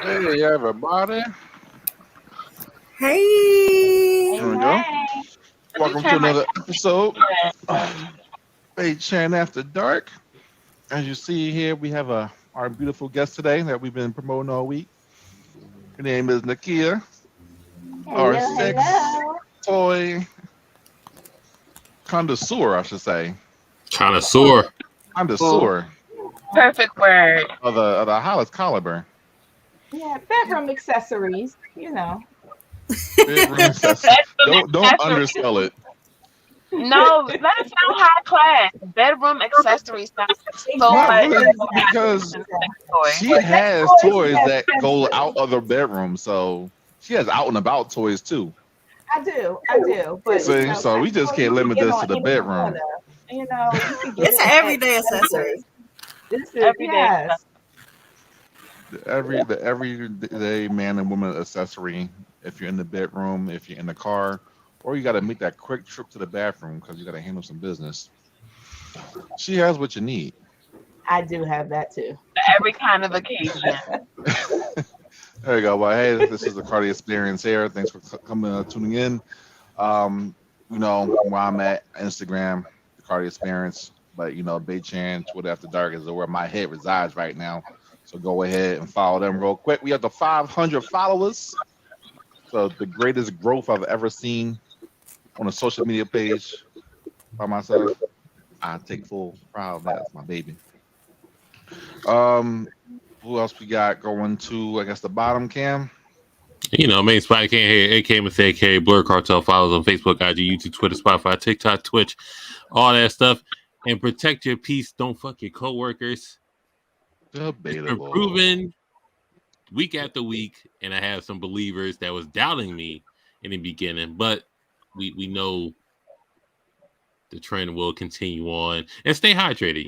Hey everybody, Hey. there we go. Hey. Let me Welcome to turn my another episode camera. of BAE-CHAN After Dark. As you see here, we have our beautiful guest today that we've been promoting all week. Her name is Nakia, our Hello, sex hello. toy connoisseur, I should say. Oh, Connoisseur. Connoisseur Perfect word. of the highest caliber. Yeah, bedroom accessories, Bedroom accessory. Bedroom Don't accessories. undersell it. No, let it sound high class. Bedroom accessories sounds so Not much exactly, really, more exactly, because than sex exactly. toy. she Well, sex has toys toys have that go out sensory. of the bedroom, so she has out and about toys too. I do. But See, so sex we just toys can't you can limit get this on to the any bedroom. corner. You can get it's it an at everyday sensory. accessory. This is Everyday accessories. yes. The everyday man and woman accessory. If you're in the bedroom, if you're in the car, or you got to make that quick trip to the bathroom because you got to handle some business, she has what you need. I do have that too. Every kind of occasion. There you go. Well, hey, this is the Cardi Experience here. Thanks for coming, tuning in. Um, where I'm at, Instagram, the Cardi Experience. But BAE-CHAN, Twitter After Dark is where my head resides right now. So go ahead and follow them real quick. We have the 500 followers. So the greatest growth I've ever seen on a social media page by myself. I take full pride of that. That's my baby. Um, who else we got going to? I guess the bottom cam. Main spot can't hear AK Mistake K Blur Cartel follows on Facebook, IG, YouTube, Twitter, Spotify, TikTok, Twitch, all that stuff. And protect your peace. Don't fuck your coworkers. It's been Debatable. proven week after week, and I have some believers that was doubting me in the beginning, but we know the trend will continue on and stay hydrated.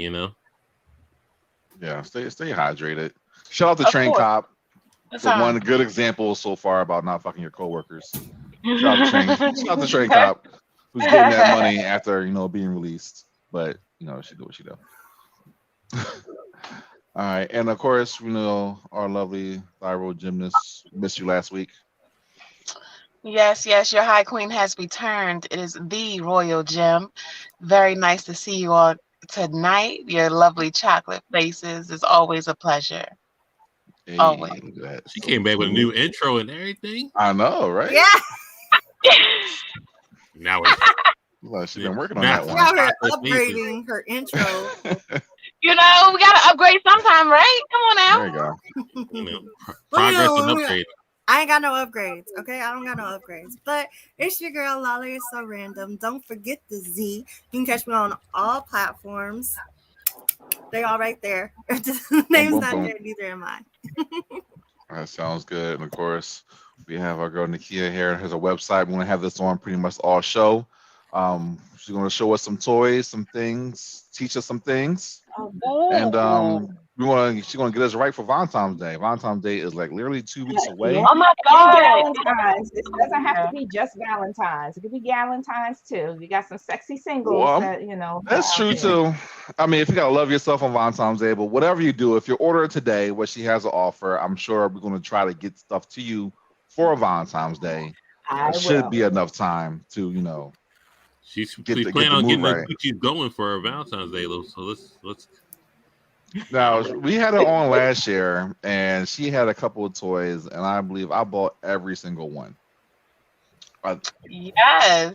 Yeah, stay hydrated. Shout out to Of Train course. Cop. That's The all. one good example so far about not fucking your coworkers. Shout out to Train. Shout out to Train Cop, who's getting that money after being released. But she do what she do. All right, and of course our lovely thyroid gymnast missed you last week. Yes, yes, your High Queen has returned. It is the Royal Gem. Very nice to see you all tonight. Your lovely chocolate faces is always a pleasure. Always. Hey, look at that. She So came back with a smooth. new intro and everything. I know, right? Yeah. Now it's Well, she's been working on now that She one. out here chocolate faces. upgrading her intro. We gotta upgrade sometime, right? Come on There you now. go. Progress and upgrade. I ain't got no upgrades, okay? I don't got no upgrades. But it's your girl, Lolly. It's so random. Don't forget the Z. You can catch me on all platforms. They all right there. If the Boom, name's boom, not boom. there, neither am I. That sounds good. And of course, we have our girl Nakia here. Has a website. We're gonna have this on pretty much all show. She's gonna show us some toys, some things, teach us some things, and Ooh. she's gonna get us right for Valentine's Day. Valentine's Day is like literally 2 weeks Yeah. away. Oh my And God. Galentine's. It doesn't have to Yeah. be just Valentine's. It could be Galentine's too. You got some sexy singles Well, that that's out true there. too. I mean, if you gotta love yourself on Valentine's Day, but whatever you do, if you order it today, what she has to offer, I'm sure we're gonna try to get stuff to you for Valentine's Day. I Should will. be enough time to She's get planning the on mood getting the right. cookies going for her Valentine's Day, though. So let's. Now we had her on last year, and she had a couple of toys, and I believe I bought every single one. Uh, Yes.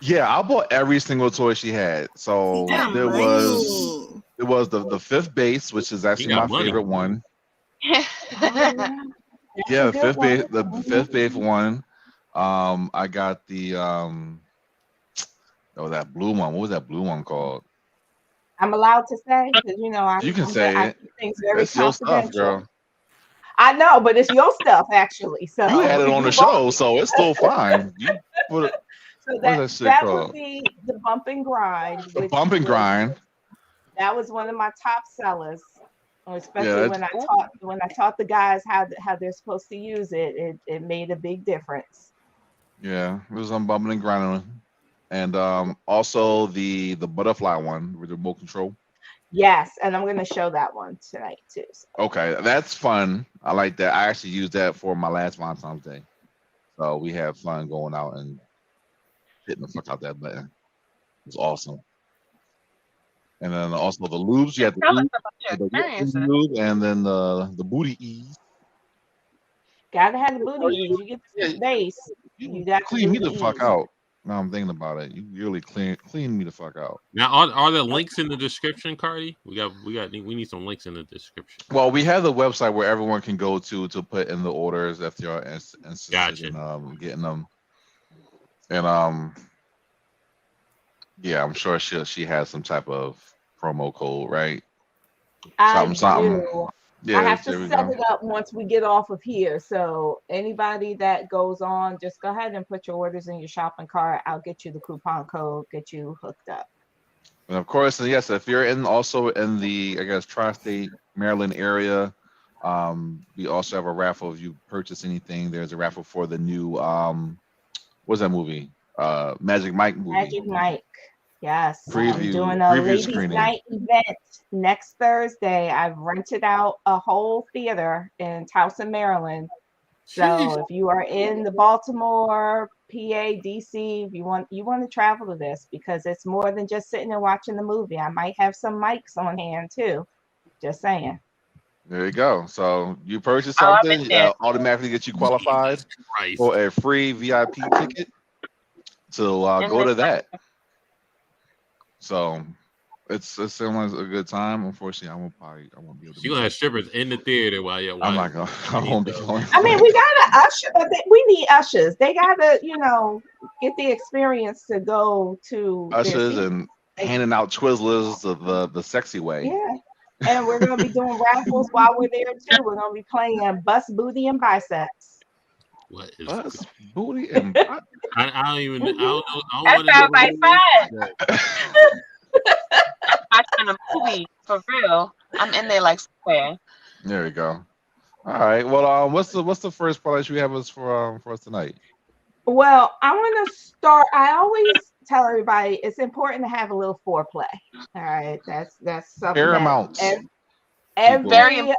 yeah, I bought every single toy she had. He So got there was money. the fifth base, which is You actually got my money. favorite one. Oh yeah. That's Yeah, a good one. the fifth base one. I got the that blue one. What was that blue one called? I'm allowed to say because You can I say it. keep things very That's your stuff, confidential. girl. I know, but it's your stuff actually. You had So it on the you bought show, so it's still fine. You put it. so What is that that shit that would called? be the bump and grind, The which bump and was grind. that was one of my top sellers, Yeah, especially when I taught the guys how they're supposed to use it. It made a big difference. yeah. It was on bumping and grinding, and also the butterfly one with the remote control. Yes, and I'm going to show that one tonight too. So. Okay, that's fun. I like that. I actually used that for my last Valentine's Day. So we had fun going out and hitting the fuck out that button. It was awesome. And then also the lubes. You Yeah, had the tell us lube, about your the whipping experiences. lube, and then the booty ease. Gotta have the booty ease. You get Yeah, the base. you You got to clean do me the the fuck ease. out. Now I'm thinking about it. You really clean me the fuck out. Now, are there links in the description, Cardi? We need some links in the description. Well, we have the website where everyone can go to put in the orders if they are interested Gotcha. in getting them. And yeah, I'm sure she has some type of promo code, right? I Something. do. Yeah, I have there to we set go. it up once we get off of here. So anybody that goes on, just go ahead and put your orders in your shopping cart. I'll get you the coupon code, get you hooked up. And of course, and yes, if you're also in the, I guess, tri-state Maryland area, we also have a raffle. If you purchase anything, there's a raffle for the new what's that movie? Magic Mike movie. Magic Mike. Yes. I'm doing a Preview ladies' screening. night event next Thursday. I've rented out a whole theater in Towson, Maryland. So if you are in the Baltimore, PA, DC, if you want to travel to this, because it's more than just sitting and watching the movie. I might have some mics on hand too. Just saying. There you go. So you purchase Oh, I've been something, there. automatically get you qualified Christ. for a free VIP ticket to And go to then- that. So it seems like a good time. Unfortunately, I won't be able to. You're gonna have strippers in the theater while you're I'm watching. not gonna. I won't be going. I mean, we gotta usher. We need ushers. They gotta, get the experience to go to their ushers seats. and handing out Twizzlers the sexy way. Yeah. And we're gonna be doing raffles while we're there too. We're gonna be playing Bust Booty and Biceps. What is? Us, booty and I don't even. I don't know. I That don't sounds like know. Watching a movie for real. I'm in there like square. there we go. All right. Well, what's the first product you have us for us tonight? Well, I want to start. I always tell everybody it's important to have a little foreplay. All right, that's something. Paramount. Every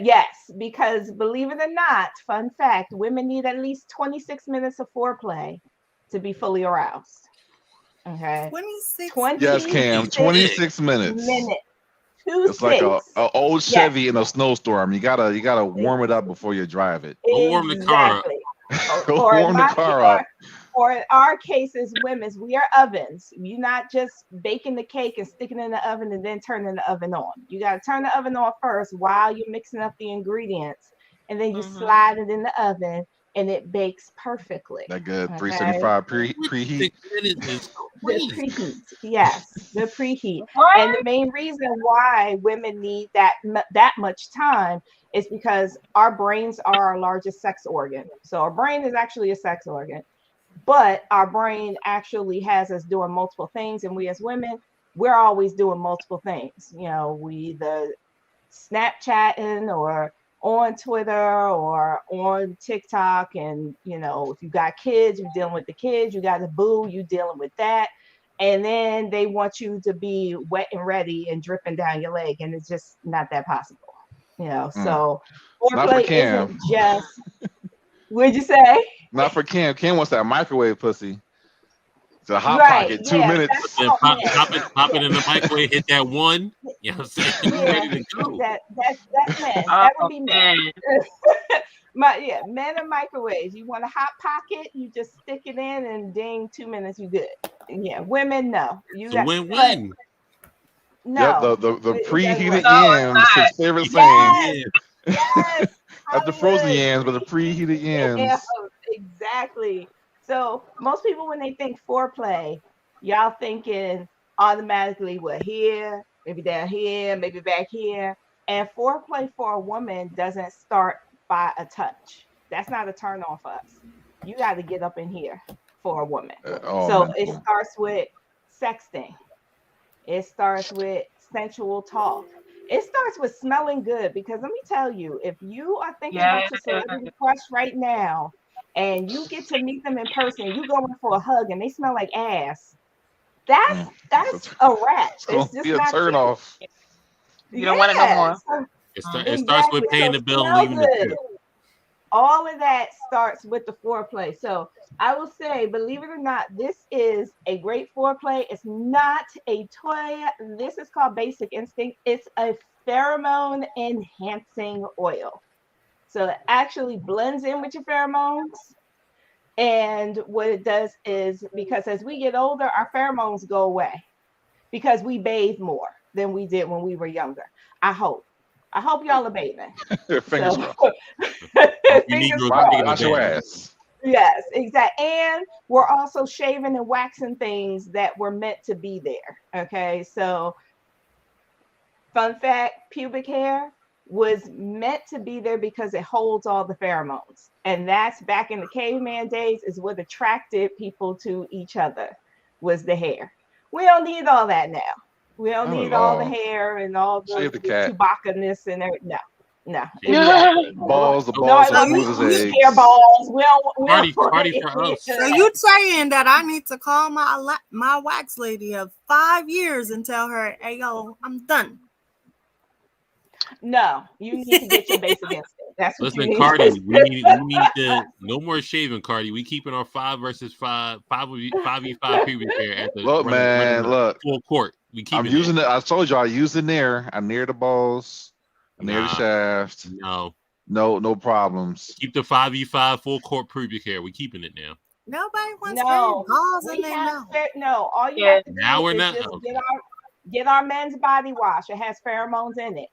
yes, because believe it or not, fun fact: women need at least 26 minutes of foreplay to be fully aroused. Okay, 26. Yes, Cam. 26 minutes. It's like a old Chevy in a snowstorm. You gotta warm it up before you drive it. Go warm the car up. Go warm the car up. Or in our case as women, we are ovens. You're not just baking the cake and sticking it in the oven and then turning the oven on. You got to turn the oven on first while you're mixing up the ingredients. And then you slide it in the oven and it bakes perfectly. That good. 375 preheat. The preheat. Yes, the preheat. What? And the main reason why women need that much time is because our brains are our largest sex organ. So our brain is actually a sex organ. But our brain actually has us doing multiple things. And we as women, we're always doing multiple things. We either Snapchatting or on Twitter or on TikTok. And, if you got kids, you're dealing with the kids. You got a boo, you're dealing with that. And then they want you to be wet and ready and dripping down your leg. And it's just not that possible. So foreplay isn't just, what'd you say? Not for Cam. Cam wants that microwave pussy. It's a hot pocket, 2 minutes. Then pop it in the microwave, hit that one. You know what I'm saying? Yeah, Ready to go. that's men. That would be men. Men are microwaves. You want a hot pocket, you just stick it in and ding, 2 minutes, you good. Yeah, women, no. It's a win-win. No. Yep, the preheated No, yams, his favorite saying. Yes. Not the frozen yams, but the preheated yams. Yeah, exactly. So most people, when they think foreplay, y'all thinking automatically, well, here, maybe down here, maybe back here. And foreplay for a woman doesn't start by a touch. That's not a turn on for us. You got to get up in here for a woman. It starts with sexting. It starts with sensual talk. It starts with smelling good, because let me tell you, if you are thinking about your celebrity crush right now and you get to meet them in person, you go in for a hug and they smell like ass, That's a wrap. It's gonna It's just be a not turn cute. off. You don't want it no more. So It starts with exactly. paying So the bill and smell leaving the good. tip. All of that starts with the foreplay. So I will say, believe it or not, this is a great foreplay. It's not a toy. This is called Basic Instinct. It's a pheromone enhancing oil. So it actually blends in with your pheromones. And what it does is, because as we get older, our pheromones go away because we bathe more than we did when we were younger. I hope. I hope y'all are bathing. Fingers So crossed. You fingers Negroes crossed. taking a Wash your bath. ass. Yes, exactly. And we're also shaving and waxing things that were meant to be there. Okay. So, fun fact, pubic hair was meant to be there because it holds all the pheromones. And that's back in the caveman days, is what attracted people to each other, was the hair. We don't need all that now. We don't Not need at all the all. hair and all Shave the the cat. Chewbacca-ness and everything. No, Yeah. exactly. Balls, the No, balls so are you, smooth as you Hair eggs. balls. We don't Cardi want for us. so you saying that I need to call my wax lady of 5 years and tell her, hey yo, I'm done. No, you need to get your basic instinct. That's what you Listen, need. Cardi, we need to no more shaving, Cardi. We keeping our 5 versus 5, 5v5 pubic hair at the Look, man, running look. full court. We keeping I'm using it. I told you I used it near. I near the balls. I near the Nah. shaft. No. No problems. Keep the 5v5 full court pubic hair. We keeping it now. Nobody wants hair No, balls in we their have mouth. no. All you Yeah. have to Now do we're is not- just okay. get our men's body wash. It has pheromones in it.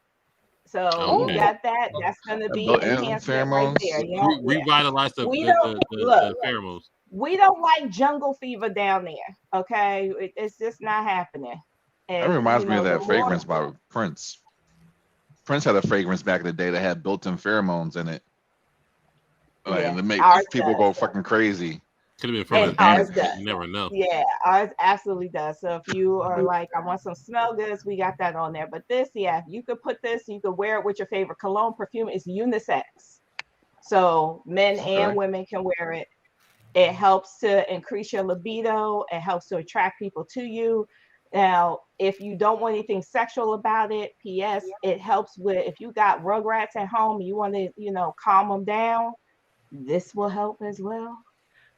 So we Okay. got that. That's gonna be Built-in enhancement right pheromones. there. Yeah, yeah. Revitalize the We don't look. pheromones. We don't like jungle fever down there. Okay, it's just not happening. That And reminds me of the that more- fragrance by Prince. Prince had a fragrance back in the day that had built-in pheromones in it. Like, Yeah, and it made ours people does. go fucking crazy. Could have been from And a ours dance. does. You never know. Yeah, ours absolutely does. So if you are like, I want some smell goods, we got that on there. But this, yeah, you could put this, you could wear it with your favorite cologne. Perfume is unisex. So men Okay. and women can wear it. It helps to increase your libido. It helps to attract people to you. Now, if you don't want anything sexual about it, P.S., it helps with, if you got rugrats at home, you want to, calm them down, this will help as well.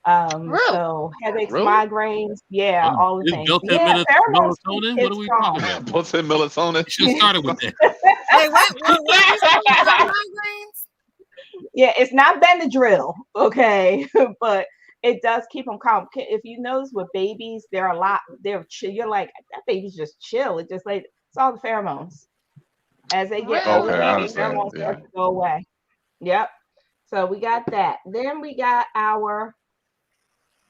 Really? So headaches, Really? migraines, yeah, all the It's things. built-in Yeah, pheromones melatonin. keep What kids are we strong. talking about? Built-in melatonin. You should have started with that. Wait, what you say about migraines? Yeah, it's not Benadryl, okay, but it does keep them calm. If you notice with babies, they're chill. You're like, that baby's just chill. It just like, it's all the pheromones. As they get Really? older, Okay, I the understand. pheromones Yeah. start to go away. Yep. So we got that. Then we got our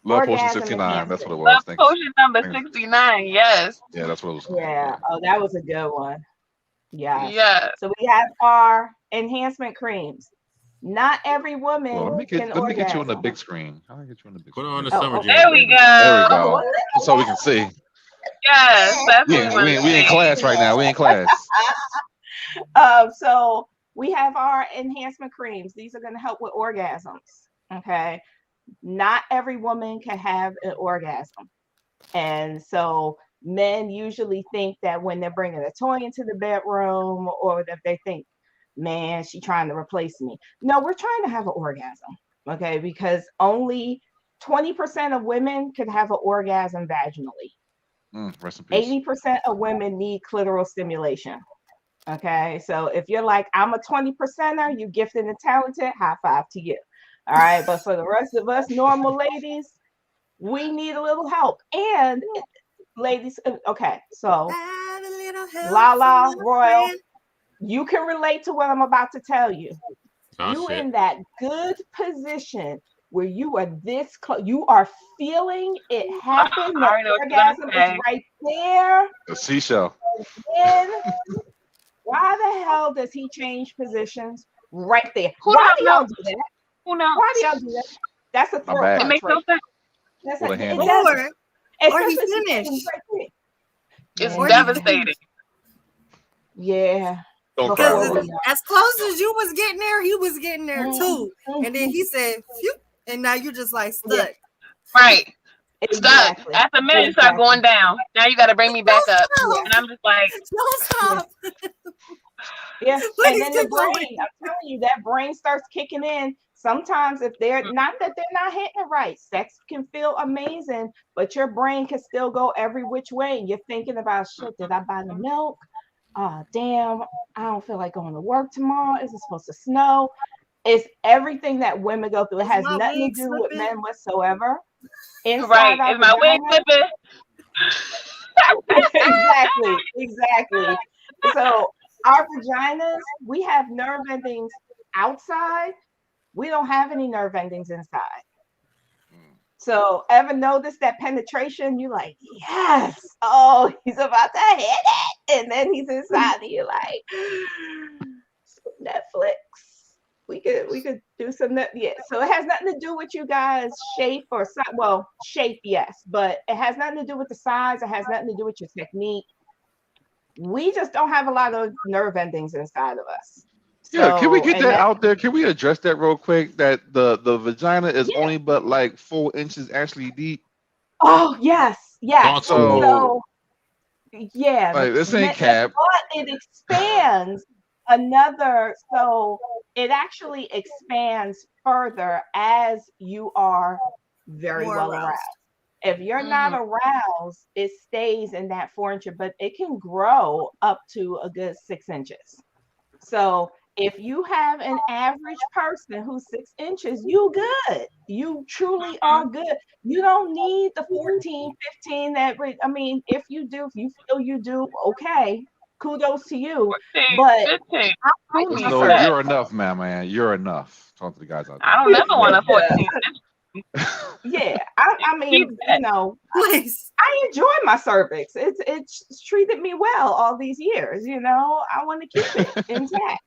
Love Potion orgasm 69. That's what it enhancement. was. Love Thank you. potion number Thanks. 69. Yes. Yeah, that's what it was called. Yeah. Oh, that was a good one. Yeah. Yes. So we have our enhancement creams. Not every woman Well, let me can get you on the orgasm. big screen. How do I get you on the big Put screen? her on the Oh, summer okay. jam. There we go. There we go. Oh, Just so we can see. Yes, that's We what in, we we, in, we in class right now. We in class. So we have our enhancement creams. These are going to help with orgasms. Okay. Not every woman can have an orgasm. And so men usually think that when they're bringing a toy into the bedroom, or that they think, man, she's trying to replace me. No, we're trying to have an orgasm. Okay. Because only 20% of women can have an orgasm vaginally. Rest in peace. 80% of women need clitoral stimulation. Okay, so if you're like, I'm a 20%er, you gifted and talented, high five to you. All right, but for the rest of us normal ladies, we need a little help. And ladies, okay, so Have a little help Lala, from a Royal, friend. you can relate to what I'm about to tell you. Oh, You shit. in that good position where you are this close, you are feeling it happen. The I already know what you're orgasm gonna is say. right there. A seashell. Then why the hell does he change positions right there? Who Why don't do y'all know? do that? Who knows? Why do y'all do that? That's a throat bad. It punch, makes no right? sense. That's With a it hand. doesn't. Or he Especially if you finished. finish right there. It's Or he devastating. Yeah. Don't Before cry, Because Roy. we as close as you was getting there, he was getting there too. Mhm. And then he said, phew, and now you just like Yeah. stuck. Right. Stuck. Exactly. After a minute, you start Exactly. going down. Now you got to bring me back up. Yeah. And I'm just like, Don't stop. Yeah. And Please then the keep going. brain, I'm telling you, that brain starts kicking in. Sometimes if they're not that they're not hitting it right, sex can feel amazing, but your brain can still go every which way. And you're thinking about shit, did I buy the milk? Oh damn, I don't feel like going to work tomorrow. Is it supposed to snow? It's everything that women go through. It Is has my nothing wig to do with slipping? men whatsoever. right. Inside our Is my wig vagina, flipping? exactly. So our vaginas, we have nerve endings outside. We don't have any nerve endings inside. So ever notice that penetration? You like, yes. Oh, he's about to hit it, and then he's inside, and you're like, Netflix. We could do some net. Yeah. So it has nothing to do with you guys' shape or size. Well, shape, yes, but it has nothing to do with the size. It has nothing to do with your technique. We just don't have a lot of nerve endings inside of us. Yeah, can we So, get and that that, out there? Can we address that real quick? That the vagina is yeah. only but like 4 inches actually deep. Oh, yes, yes. Talk to me. So, So yeah, like this ain't cap. but it expands another. So it actually expands further as you are very More well aroused. aroused. If you're not Mhm. aroused, it stays in that 4 inch, but it can grow up to a good 6 inches. So if you have an average person who's 6 inches, you good. You truly are good. You don't need the 14, 15 I mean, if you do, if you feel you do, okay. Kudos to you. 14, But 15. I Who like Just my needs know that? you're cervix. enough, man. You're enough. Talk to the guys out I there. don't never want a Yeah. 14. Yeah. I Keep mean, that. Please. I enjoy my cervix. It's treated me well all these years, I want to keep it intact.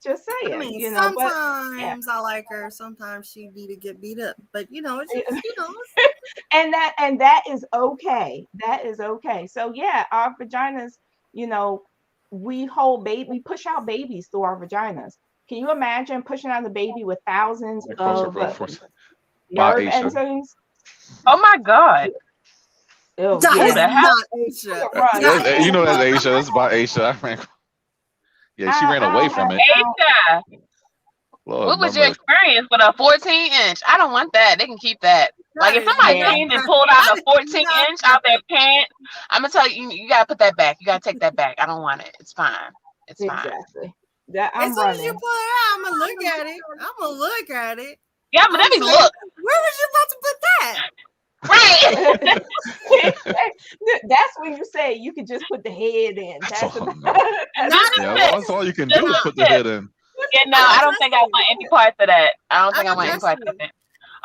Just I saying, mean, but yeah. sometimes I like her. Sometimes she need to get beat up. But it's just And that is okay. That is okay. So yeah, our vaginas, you know, we push out babies through our vaginas. Can you imagine pushing out a baby with thousands Get closer, of bro. First. By nerve Aisha. endings? Oh my God. Oh that Who is the yeah. hell? not Aisha. Run. That You is know that's not. Aisha. That's by Aisha. Yeah, she ran I away don't from have, it. Asia, Lord, what was your mother. experience with a 14-inch? I don't want that. They can keep that. Like That if is somebody yeah, not. came and pulled out That a is 14-inch not. out their pants, I'm gonna tell you, you gotta put that back. You gotta take that back. I don't want it. It's fine. It's fine. exactly. That As I'm soon as you running. pull it out, I'm gonna look at it. Yeah, but let I'm me like, look. where was you about to put that? Right. That's when you say you could just put the head in. That's That's all. about, No. that's Not Just Yeah, a a tip. that's all you can Just do is a put the tip. head in. Yeah, no, I'm I not don't think I want trusting any you. parts of that. I don't I'm think I not want any parts trusting of you. it.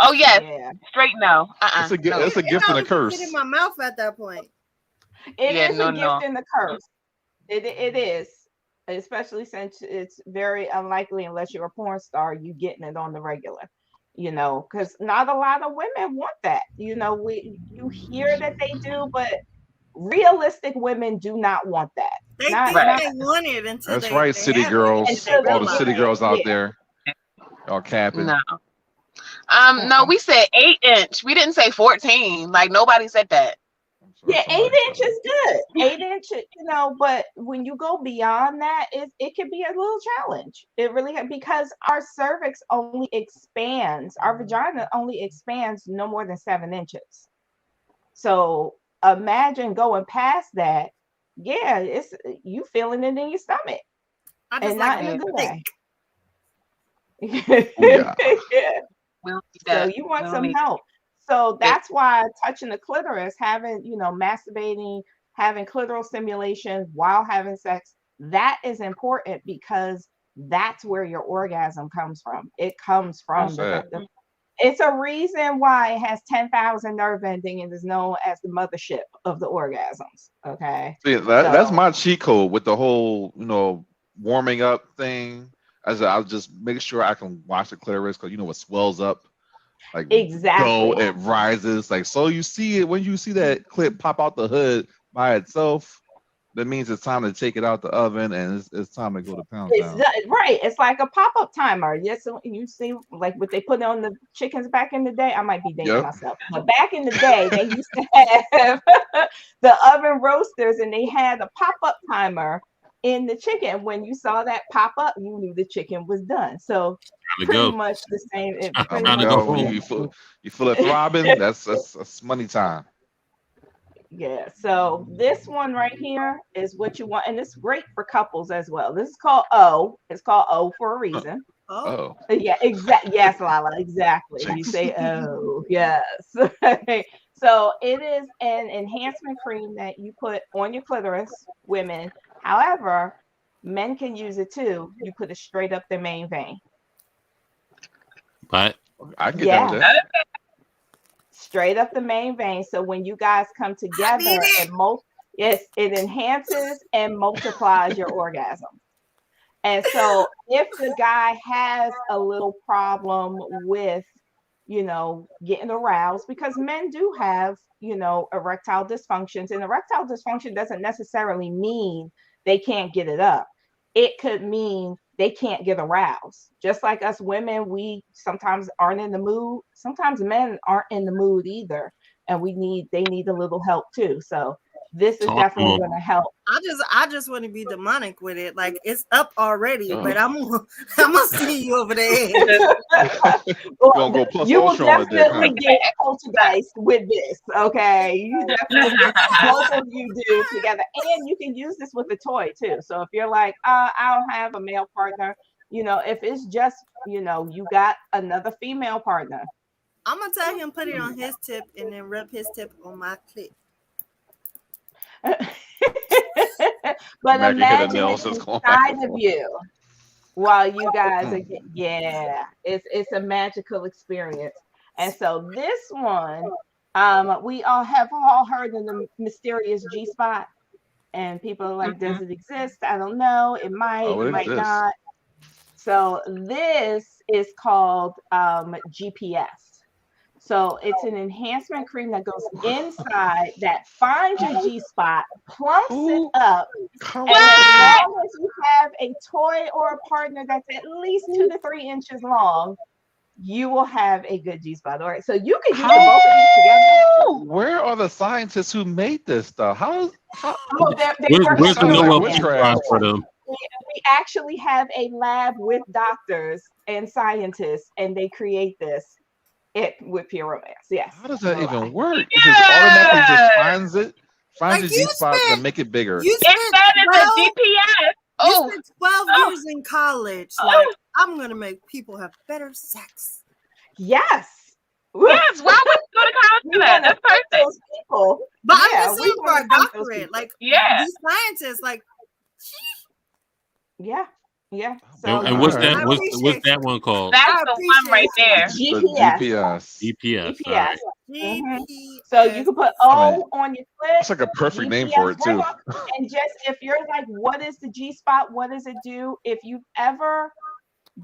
Oh yes, yeah. straight no. It's a No. it's a gift and a It put curse. in my mouth at that point. It Yeah, is no, a gift no. and a curse. It is, especially since it's very unlikely unless you're a porn star, you getting it on the regular. Because not a lot of women want that. You hear that they do, but realistic women do not want that. They Not think Right. not they want it until That's they right, city have it, and then girls. they until All they the get city realize. it. girls out there, y'all capping. No. No, Uh-uh. we said 8-inch. We didn't say 14. Like nobody said that. So Yeah, somebody said 8 inch is good. 8 inch, but when you go beyond that, it can be a little challenge. It really because our cervix only expands, our vagina only expands no more than 7 inches. So imagine going past that. Yeah, it's you feeling it in your stomach I just and like not in them a good thick. way. Oh yeah. Yeah. We'll need So that. you want We'll some need help. So it. that's why touching the clitoris, having, masturbating, having clitoral stimulation while having sex, that is important because that's where your orgasm comes from. It comes Well from said. it's a reason why it has 10,000 nerve ending and is known as the mothership of the orgasms. Okay. See, that's So my cheat code with the whole, warming up thing. I'll just make sure I can watch the clitoris because it swells up, like exactly. it rises, like so you see it when you see that clip pop out the hood by itself. that means it's time to take it out the oven and it's time to go to Pound Town. Right. It's like a pop-up timer. Yes, so you see, like what they put on the chickens back in the day. I might be dating myself, but back in the day, they used to have the oven roasters, and they had a pop-up timer in the chicken. When you saw that pop up, you knew the chicken was done. So pretty much the same. You feel it throbbing. That's money time. Yeah, so this one right here is what you want, and it's great for couples as well. This is called O. It's called O for a reason. Oh. Yeah, exactly. Yes, Lala, exactly. You say O. Yes. So it is an enhancement cream that you put on your clitoris, women. However, men can use it too. You put it straight up the main vein. But I get that with that. Straight up the main vein. So when you guys come together, it enhances and multiplies your orgasm. And so if the guy has a little problem with, getting aroused, because men do have, erectile dysfunctions, and erectile dysfunction doesn't necessarily mean they can't get it up. It could mean they can't get aroused. Just like us women, we sometimes aren't in the mood. Sometimes men aren't in the mood either, and they need a little help too. So this is definitely going to help. I just want to be demonic with it. Like, it's up already, but I'm gonna see you over there. You will definitely get poltergeist with this. Okay, you definitely both of you do together, and you can use this with a toy too. So if you're like, I don't have a male partner, if it's just you got another female partner, I'm gonna tell him put it on his tip and then rub his tip on my clit. But imagine it inside of you while you guys are it's a magical experience. And so this one, we all have heard of the mysterious G-spot, and people are like, does it exist? I don't know. It might, it might not. So this is called GPS. So it's an enhancement cream that goes inside that finds your G-spot, plumps it up, and as long as you have a toy or a partner that's at least 2 to 3 inches long, you will have a good G-spot. All right, so you can use both of these together. Where are the scientists who made this stuff? Where's the Nobel Prize for them? We actually have a lab with doctors and scientists, and they create this. With Pure Romance, yes. How does that even work? It just automatically just finds the G-spot and make it bigger. It's better than GPS. You spent 12 years in college. Like, I'm gonna make people have better sex. Yes. Yes. Why would you go to college for that? That's perfect. People. But I'm just saying for a doctorate, like these scientists, like. Yeah. Yeah. So, and what's that one called? That's the one right there. GPS. Right. So you can put O on your clip. It's like a perfect name for it too. And just if you're like, what is the G-spot? What does it do? If you've ever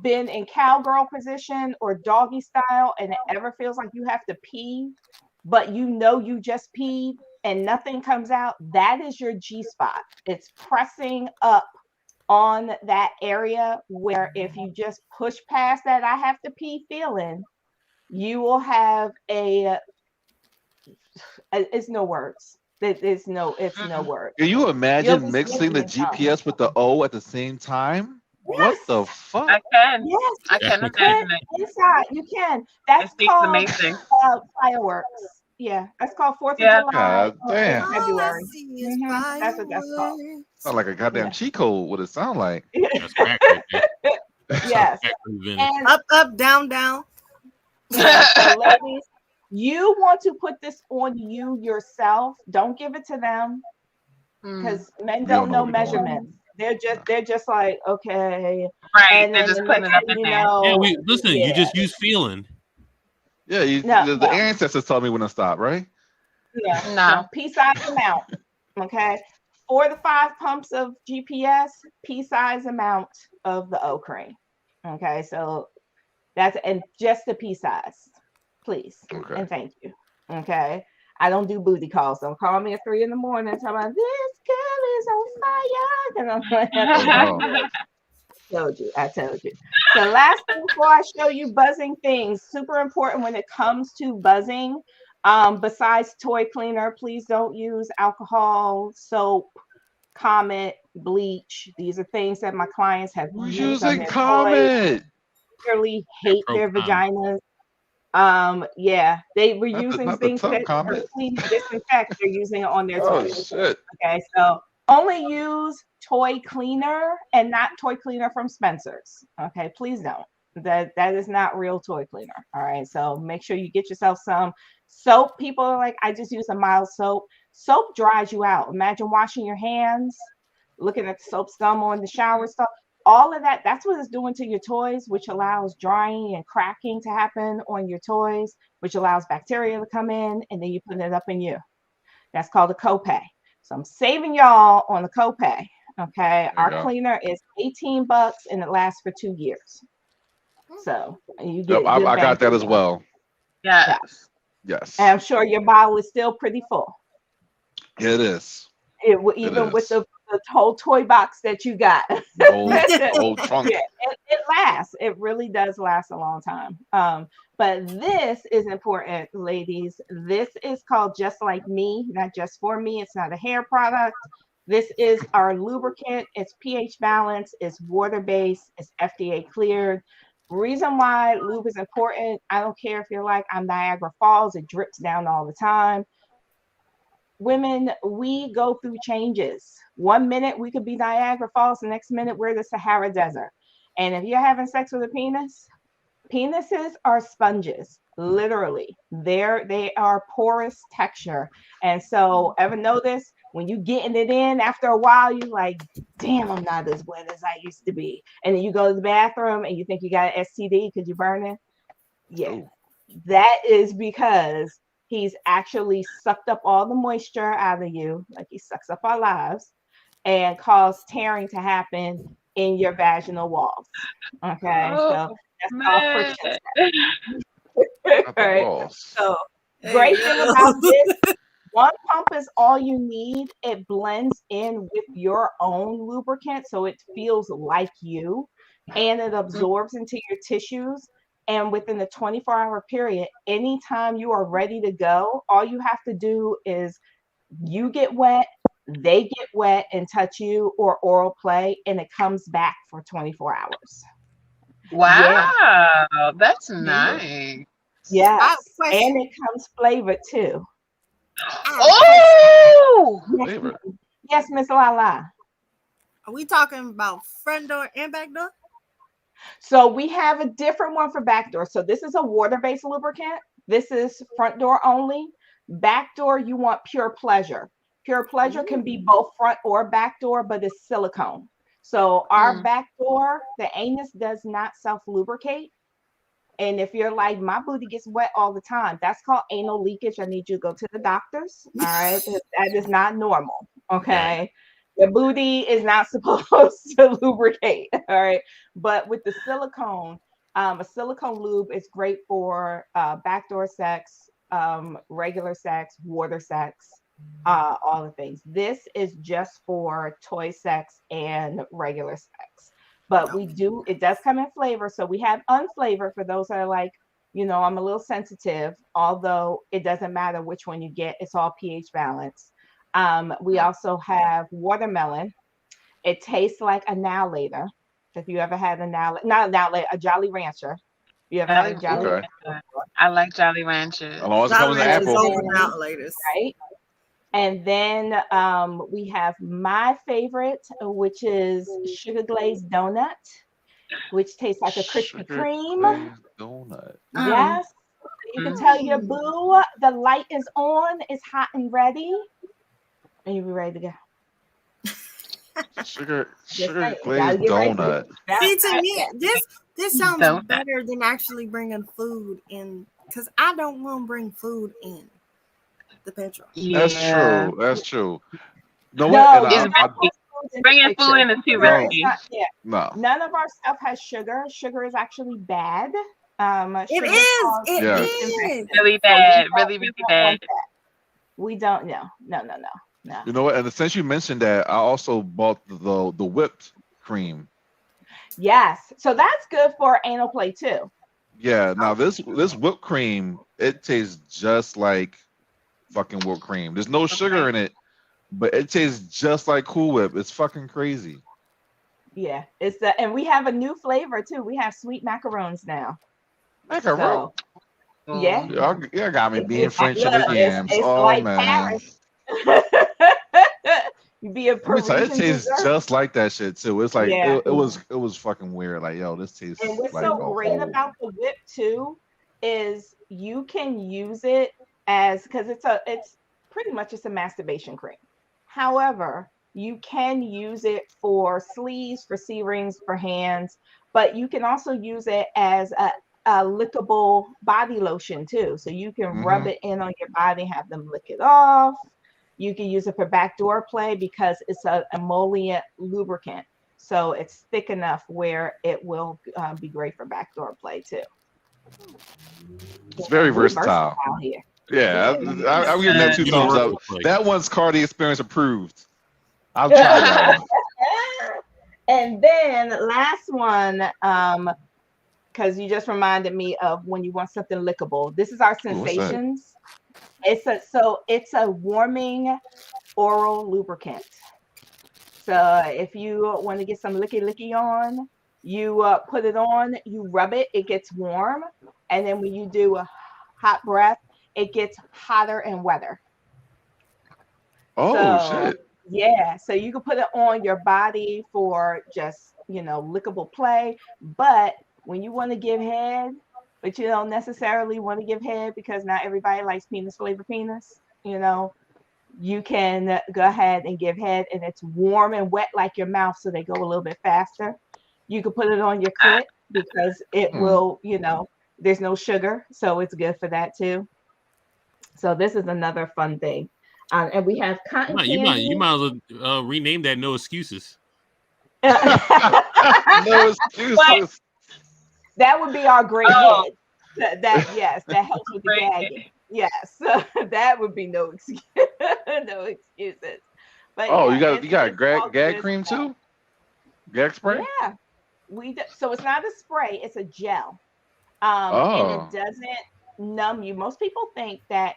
been in cowgirl position or doggy style, and it ever feels like you have to pee, but you just peed and nothing comes out, that is your G-spot. It's pressing up on that area where if you just push past that I have to pee feeling, you will have it's no words. It's no word. Can you imagine mixing the GPS with the O at the same time? Yes. What the fuck? I can. Yes, I can imagine it. Inside, you can. That's called amazing. Fireworks. Yeah, that's called 4th of July. God damn. February. That's what that's called. Sound like a goddamn cheat code. What it sound like? That's right. Yes. And up, down, down. So ladies, you want to put this on you yourself. Don't give it to them, because men don't know measurements. They're just like, okay. Right. And they're just putting it up in there. You just use feeling. Yeah, the ancestors told me when to stop, right? Yeah. No. Pea-size amount. Okay. 4 to 5 pumps of GPS, pea-size amount of the O cream. Okay, so and just the pea-size, please. Okay. And thank you. Okay. I don't do booty calls. Don't call me at 3 a.m. talking about this girl is on fire. And I'm like, Oh, no. I told you. So last thing before I show you buzzing things, super important when it comes to buzzing. Besides toy cleaner, please don't use alcohol, soap, Comet, bleach. These are things that my clients have Who's used on using their toys. Comet? Clearly hate their vaginas. Yeah, they were using Not the things tub that Comet. completely disinfect. They're using it on their Oh toys. shit. Okay, so only use toy cleaner and not toy cleaner from Spencer's. Okay, please don't. That is not real toy cleaner. All right, so make sure you get yourself some soap. People are like, I just use a mild soap. Soap dries you out. Imagine washing your hands, looking at the soap scum on the shower stuff. All of that, that's what it's doing to your toys, which allows drying and cracking to happen on your toys, which allows bacteria to come in, and then you put it up in you. That's called a copay. So I'm saving y'all on the copay. Okay, our cleaner is $18 and it lasts for 2 years. So you get Yep, I got that as well. Yes. Yes. And I'm sure your bottle is still pretty full. It is. Even with the whole toy box that you got. The whole trunk. Yeah, it lasts. It really does last a long time. But this is important, ladies. This is called Just Like Me, not just for me. It's not a hair product. This is our lubricant. It's pH balanced. It's water-based. It's FDA cleared. Reason why lube is important, I don't care if you're like, I'm Niagara Falls. It drips down all the time. Women, we go through changes. 1 minute we could be Niagara Falls, the next minute we're the Sahara Desert. And if you're having sex with a penis, penises are sponges, literally. They are porous texture. And so ever notice when you getting it in after a while, you're like, damn, I'm not as wet as I used to be. And then you go to the bathroom and you think you got an STD because you're burning. Yeah, that is because he's actually sucked up all the moisture out of you, like he sucks up our lives, and caused tearing to happen in your vaginal walls. Okay, so that's called friction. Right. So great thing about this, one pump is all you need. It blends in with your own lubricant, so it feels like you, and it absorbs into your tissues. And within the 24-hour period, anytime you are ready to go, all you have to do is you get wet, they get wet and touch you, or oral play, and it comes back for 24 hours. Wow, that's nice. Yes, and it comes flavored too. Oh, favorite. Yes, Miss Lala. Are we talking about front door and back door? So we have a different one for back door. So this is a water-based lubricant. This is front door only. Back door, you want pure pleasure. Pure pleasure can be both front or back door, but it's silicone. So our back door, the anus does not self-lubricate. And if you're like, my booty gets wet all the time, that's called anal leakage. I need you to go to the doctors. All right. That is not normal. Okay. Your booty is not supposed to lubricate. All right. But with the silicone, a silicone lube is great for backdoor sex, regular sex, water sex, all the things. This is just for toy sex and regular sex. But it does come in flavor. So we have unflavored for those that are like, I'm a little sensitive, although it doesn't matter which one you get. It's all pH balanced. We also have watermelon. It tastes like a Now Later. If you ever had a Jolly Rancher. You ever had a Jolly Rancher? I like Jolly Ranchers. As long as it comes in apple. Right. And then we have my favorite, which is sugar glazed donut, which tastes like a Krispy Kreme. Donut. Yes. You can tell your boo the light is on, it's hot and ready, and you'll be ready to go. Sugar glazed donut. See, to me, this sounds better than actually bringing food in, because I don't want to bring food in the bedroom. That's true. Bringing food in is too risky. No. None of our stuff has sugar. Sugar is actually bad. It is really bad, really bad. We don't. No. No. You know what? And since you mentioned that, I also bought the whipped cream. Yes. So that's good for anal play too. Yeah. Now this whipped cream, it tastes just like fucking whipped cream. There's no sugar in it, but it tastes just like Cool Whip. It's fucking crazy. Yeah. It's the and we have a new flavor too. We have sweet macarons now. Macaron. So yeah. Y'all got me being French in Look, the yams. it's Oh like man. Paris. You be a Let me tell you, it Parisian tastes dessert. just like that shit too. It's like Yeah. it was fucking weird. Like, yo, this tastes And what's like so a great whole. about the whip too is you can use it as because it's pretty much just a masturbation cream. However, you can use it for sleeves, for C rings, for hands, but you can also use it as a lickable body lotion too. So you can rub Mm-hmm. it in on your body, have them lick it off. You can use it for backdoor play because it's an emollient lubricant. So it's thick enough where it will be great for backdoor play too. It's very We're versatile. here. Yeah, I'm giving that two thumbs up. Universal play. That one's Cardi Experience approved. I've tried that one. And then last one, because you just reminded me of when you want something lickable. This is our Ooh, what's that? sensations. It's a warming oral lubricant. So if you want to get some licky on, you put it on, you rub it, it gets warm, and then when you do a hot breath, it gets hotter and wetter. Oh So shit. yeah, so you can put it on your body for just lickable play, but when you want to give head, but you don't necessarily want to give head because not everybody likes penis flavor penis, you can go ahead and give head and it's warm and wet like your mouth, so they go a little bit faster. You can put it on your clit because it will, there's no sugar, so it's good for that too. So this is another fun thing. And we have cotton candy. You might as well rename that No Excuses. No excuses. That would be our great head. That helps with the gagging. Yes, that would be no excuse, no excuses. But you got gag cream too? Gag spray? Yeah, so it's not a spray; it's a gel, and it doesn't numb you. Most people think that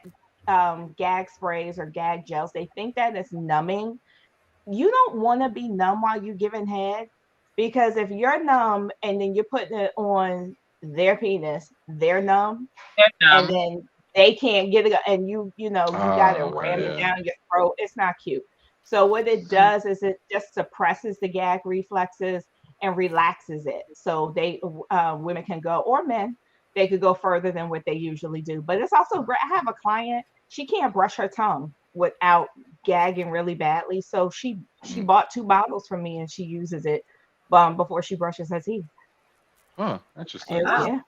gag sprays or gag gels, they think that it's numbing. You don't want to be numb while you're giving head, because if you're numb and then you're putting it on their penis, they're numb. And then they can't get it, and you got to ram it down your throat. It's not cute. So what it does is it just suppresses the gag reflexes and relaxes it. So women can go, or men, they could go further than what they usually do. But it's also great. I have a client, she can't brush her tongue without gagging really badly. So she bought 2 bottles from me and she uses it before she brushes her teeth. Huh, interesting. Yeah.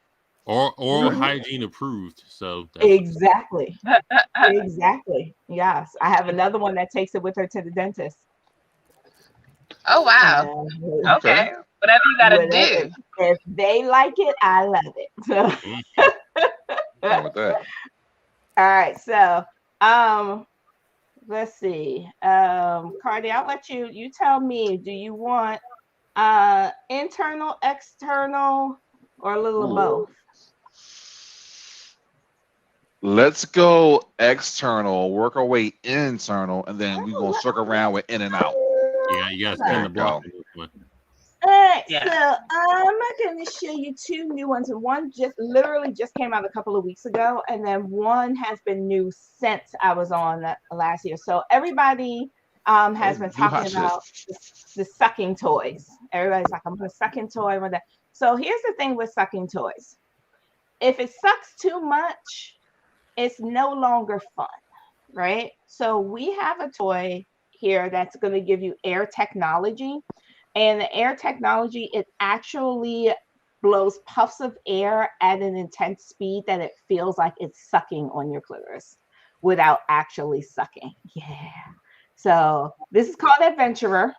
Oral hygiene approved. So exactly. Exactly. Yes. I have another one that takes it with her to the dentist. Oh wow. Okay. Whatever you gotta do. If they like it, I love it. So with that. All right. So let's see. Cardi, I'll let you tell me, do you want internal, external, or a little of both? Let's go external, work our way internal, and then we're gonna circle around with in and out. Yeah, you gotta spin the block. All right, so I'm going to show you 2 new ones. And one literally just came out a couple of weeks ago, and then one has been new since I was on last year. So everybody has been talking about the sucking toys. Everybody's like, I'm going to sucking toy with that. So here's the thing with sucking toys. If it sucks too much, it's no longer fun, right? So we have a toy here that's going to give you air technology. And the air technology, it actually blows puffs of air at an intense speed that it feels like it's sucking on your clitoris without actually sucking. Yeah. So this is called Adventurer.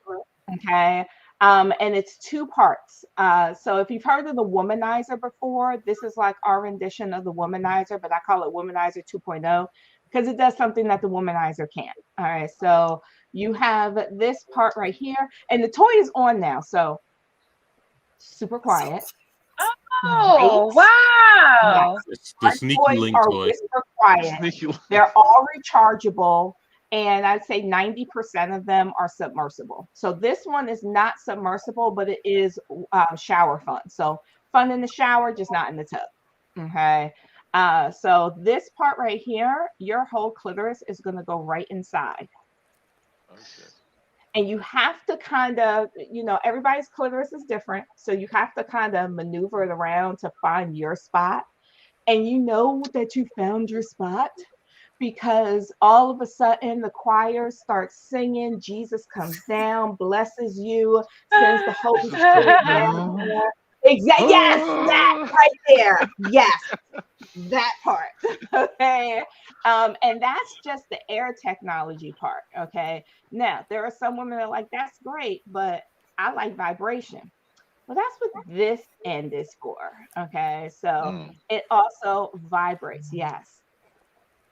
Okay. And it's 2 parts. So if you've heard of the Womanizer before, this is like our rendition of the Womanizer, but I call it Womanizer 2.0 because it does something that the womanizer can't. All right, so you have this part right here, and the toy is on now, so super quiet. Oh, Right? wow. It's the Our sneaky toys link are toy. whisper quiet. Sneaky. They're all rechargeable, and I'd say 90% of them are submersible. So this one is not submersible, but it is shower fun. So fun in the shower, just not in the tub. Okay. So this part right here, your whole clitoris is going to go right inside. Okay. And you have to kind of, everybody's clitoris is different. So you have to kind of maneuver it around to find your spot. And you know that you found your spot because all of a sudden the choir starts singing, Jesus comes down, blesses you, sends the Holy Spirit down. Exactly. Yes, that right there. Yes, that part. Okay. And that's just the air technology part. Okay. Now, there are some women that are like, that's great, but I like vibration. Well, that's what this end is for. Okay. So it also vibrates. Yes.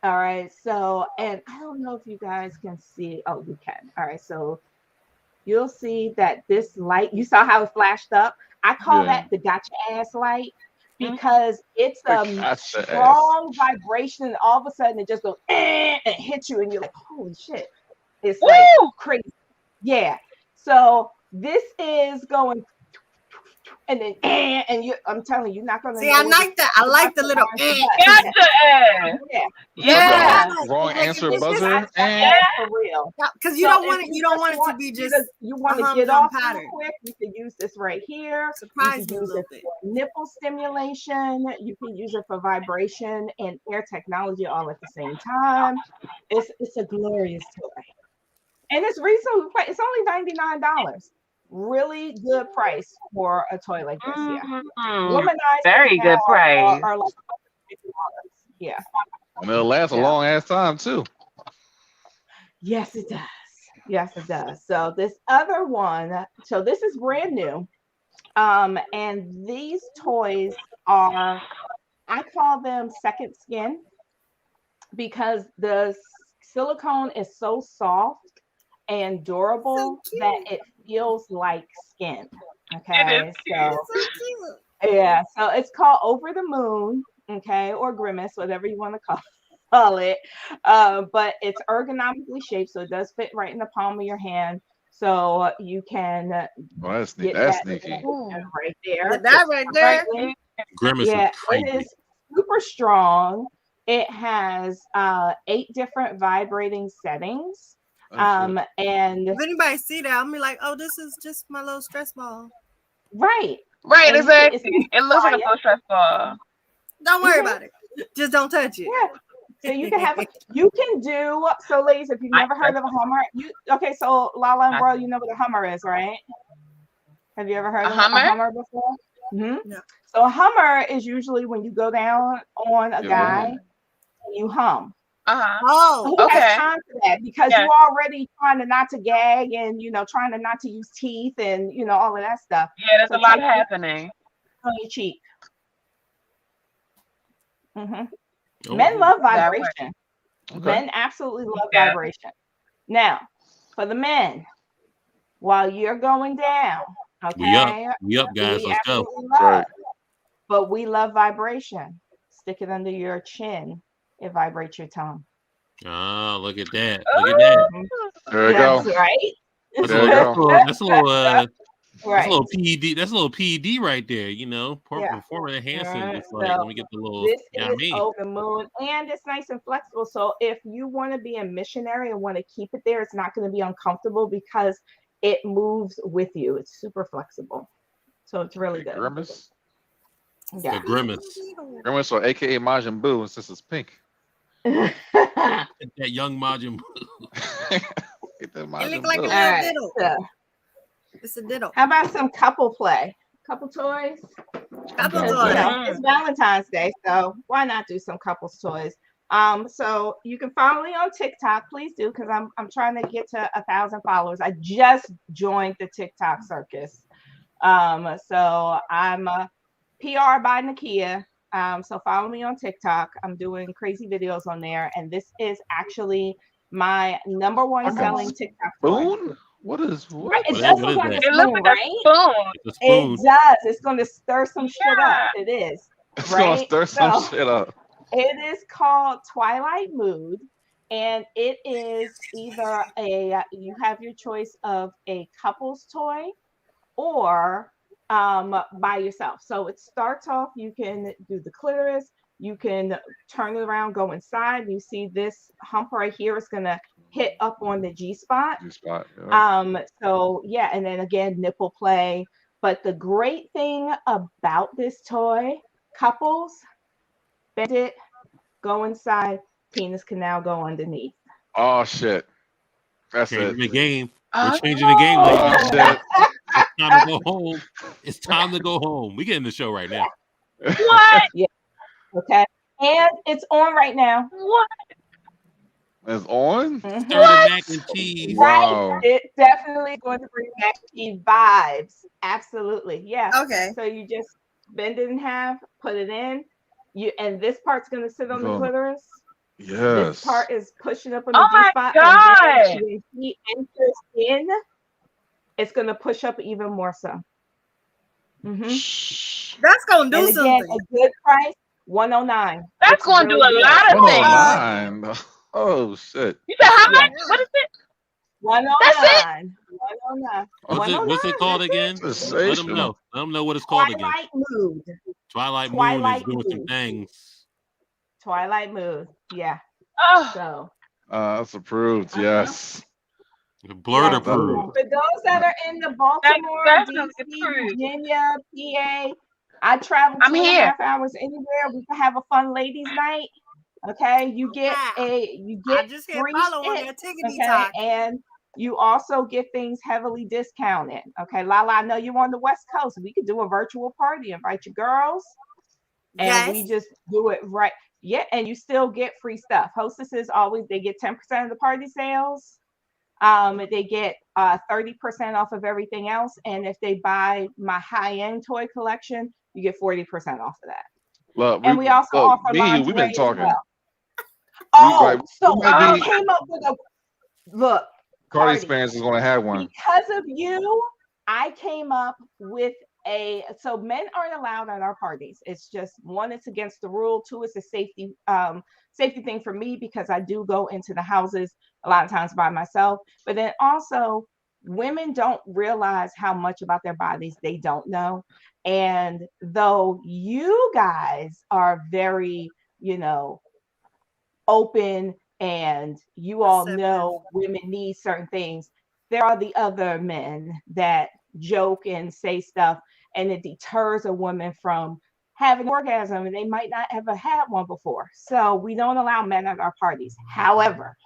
All right. So, and I don't know if you guys can see. Oh, you can. All right. So you'll see that this light, you saw how it flashed up. I call that the gotcha ass light because it's a strong vibration. And all of a sudden it just goes and hits you. And you're like, holy shit. It's like crazy. Yeah. So this is going and then I'm telling you, you're not gonna see. I like that. I like the little. Yeah. Wrong answer buzzer. For real. Because you don't want it. You don't want it to be just. You want to get off real quick. You can use this right here. Surprise you me can use it for nipple stimulation. You can use it for vibration and air technology all at the same time. It's a glorious toy, and it's reasonably priced. It's only $99. Really good price for a toy like this. Yeah, very good price. Are like $50. Yeah, and it'll last a long ass time too. Yes, it does. Yes, it does. So this other one, so this is brand new, and these toys are, I call them second skin because the silicone is so soft and durable that it feels like skin. Okay, so yeah, so it's called Over the Moon, okay, or Grimace, whatever you want to call it. But it's ergonomically shaped, so it does fit right in the palm of your hand. So you can that's get that's that sneaky. right there. That right there. Grimace Yeah, is crazy. it is super strong. It has 8 different vibrating settings. And if anybody see that, I'll be like, oh, this is just my little stress ball. Right, exactly. It looks like a little stress ball. Don't worry about it. Just don't touch it. Yeah. So you can have you can do so, ladies. If you've never heard of a Hummer, so Lala and Bro, you know what a Hummer is, right? Have you ever heard of a Hummer before? Mm-hmm. No. So a Hummer is usually when you go down on a guy and you hum. Oh, okay. Has time for that because you're already trying to not to gag and trying to not to use teeth and all of that stuff. Yeah, there's a lot happening on your cheek. Mm-hmm. Men love vibration. Men absolutely love vibration. Now, for the men, while you're going down, okay, we up, guys. Let's go. But we love vibration. Stick it under your chin. It vibrates your tongue. Oh, look at that! Look at that! There you go. Right. That's a little That's a little PED. That's a little PED right there. Performance enhancing. Just like, let me get the little. This is Over the Moon, and it's nice and flexible. So if you want to be a missionary and want to keep it there, it's not going to be uncomfortable because it moves with you. It's super flexible, so it's really good. Grimace. Yeah, Grimace. Grimace, or AKA Majin Buu, since it's pink. That young Majin Buu. It look like a little diddle. It's a diddle. How about some couple play? Couple toys? It's Valentine's Day, so why not do some couples toys? So you can follow me on TikTok, please do, because I'm trying to get to 1,000 followers. I just joined the TikTok circus. So I'm PR by Nakia. So follow me on TikTok. I'm doing crazy videos on there, and this is actually my number one Fucking selling TikTok toy. Spoon? What is Right, what? it What does is look like a that? It looks spoon, like a right? spoon. It's a It spoon. does. It's going to stir some shit up. Yeah. It is, It's gonna right? stir some So shit up. it is called Twilight Mood, and it is either you have your choice of a couple's toy or by yourself. So it starts off, you can do the clitoris, you can turn it around, go inside. You see this hump right here is gonna hit up on the G spot. G-spot. Yeah. So yeah, and then again, nipple play. But the great thing about this toy, couples, bend it, go inside, penis can now go underneath. Oh shit. That's Changing it. the game. We're Oh, changing the game, ladies. Oh shit. It's time to go home. It's time to go home. We getting the show right now. what? Okay. And it's on right now. What? It's on? Mhm. Stir the mac and cheese. Wow. It definitely going to bring back the vibes. Absolutely. Yeah. Okay. So you just bend it in half, put it in. And this part's gonna sit on the Go. clitoris. This Yes. part is pushing up on the Oh G my spot. God. And then when he enters in, it's gonna push up even more so. Mhm. Shh. That's gonna do And again, something. a good price, $109. That's It's going to do really a good. lot of things. 109. Oh shit. You said how Yeah. much? What is it? 109. 109. What's it called again? Let them Sensational. know. Let them know what it's called again. Twilight Mood. Twilight Moon Twilight is doing some Mood. things. Twilight Mood. Yeah. Oh, So That's approved. Yes. Blurred yeah, approved. for those that are in the Baltimore, definitely DC, approved. Virginia, PA, I travel I'm 2.5 hours anywhere. We can have a fun ladies' night. Okay, you get Wow. you I get just hit free follow on shit. that tickety Okay, talk. and you also get things heavily discounted. Okay, Lala, I know you're on the West Coast. We could do a virtual party, invite your girls, and we Yes. just do it right. Yeah, and you still get free stuff. Hostesses always they get 10% of the party sales. They get 30% off of everything else, and if they buy my high-end toy collection, you get 40% off of that. Look, And we also offer me and you, we've lingerie been as talking. well. like, So we might I be- came up with a look. Cardi Cardi, Experience is gonna have one. because of you, I came up with so men aren't allowed at our parties. It's just one, it's against the rule. Two, it's a safety thing for me because I do go into the houses a lot of times by myself. But then also women don't realize how much about their bodies they don't know. And though you guys are very, open and you all Receptive. know women need certain things, there are the other men that joke and say stuff and it deters a woman from having an orgasm and they might not ever had one before. So we don't allow men at our parties. However,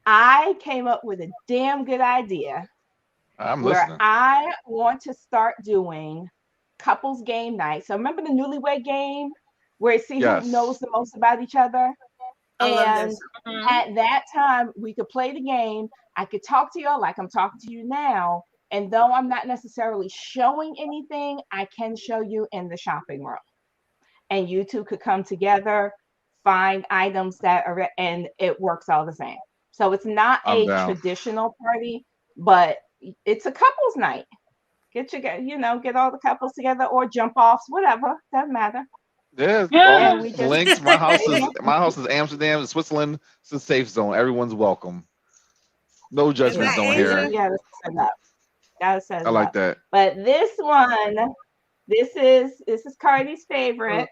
I came up with a damn good idea I'm where listening. I want to start doing couples game night. So remember the newlywed game where see Yes. who knows the most about each other? I love And this. at that time, we could play the game. I could talk to y'all like I'm talking to you now. And though I'm not necessarily showing anything, I can show you in the shopping room. And you two could come together, find items that are, and it works all the same. So it's not I'm a down. traditional party, but it's a couples night. Get all the couples together or jump offs, whatever. Doesn't matter. Yeah, Yeah. all And we just- links. My house is Amsterdam, Switzerland. It's a safe zone. Everyone's welcome. No judgments that on Asian? here. You gotta set it up. Gotta set it I like up. that. But this one, this is Cardi's favorite.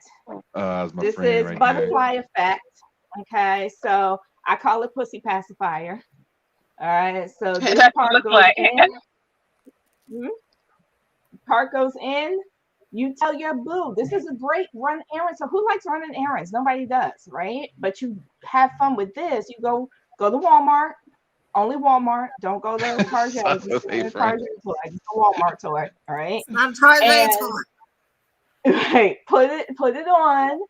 That's my This friend is right butterfly effect. Okay, so I call it pussy pacifier. All right, so this That's what it part looks goes like. in. Part goes in. You tell your boo, this is a great run errand. So who likes running errands? Nobody does, right? But you have fun with this. You go to Walmart. Only Walmart. Don't go to Target. That's Just a go to friend. Target toy. Just a Walmart toy. All right. Not Tarzan And- toy. Right. Put it on,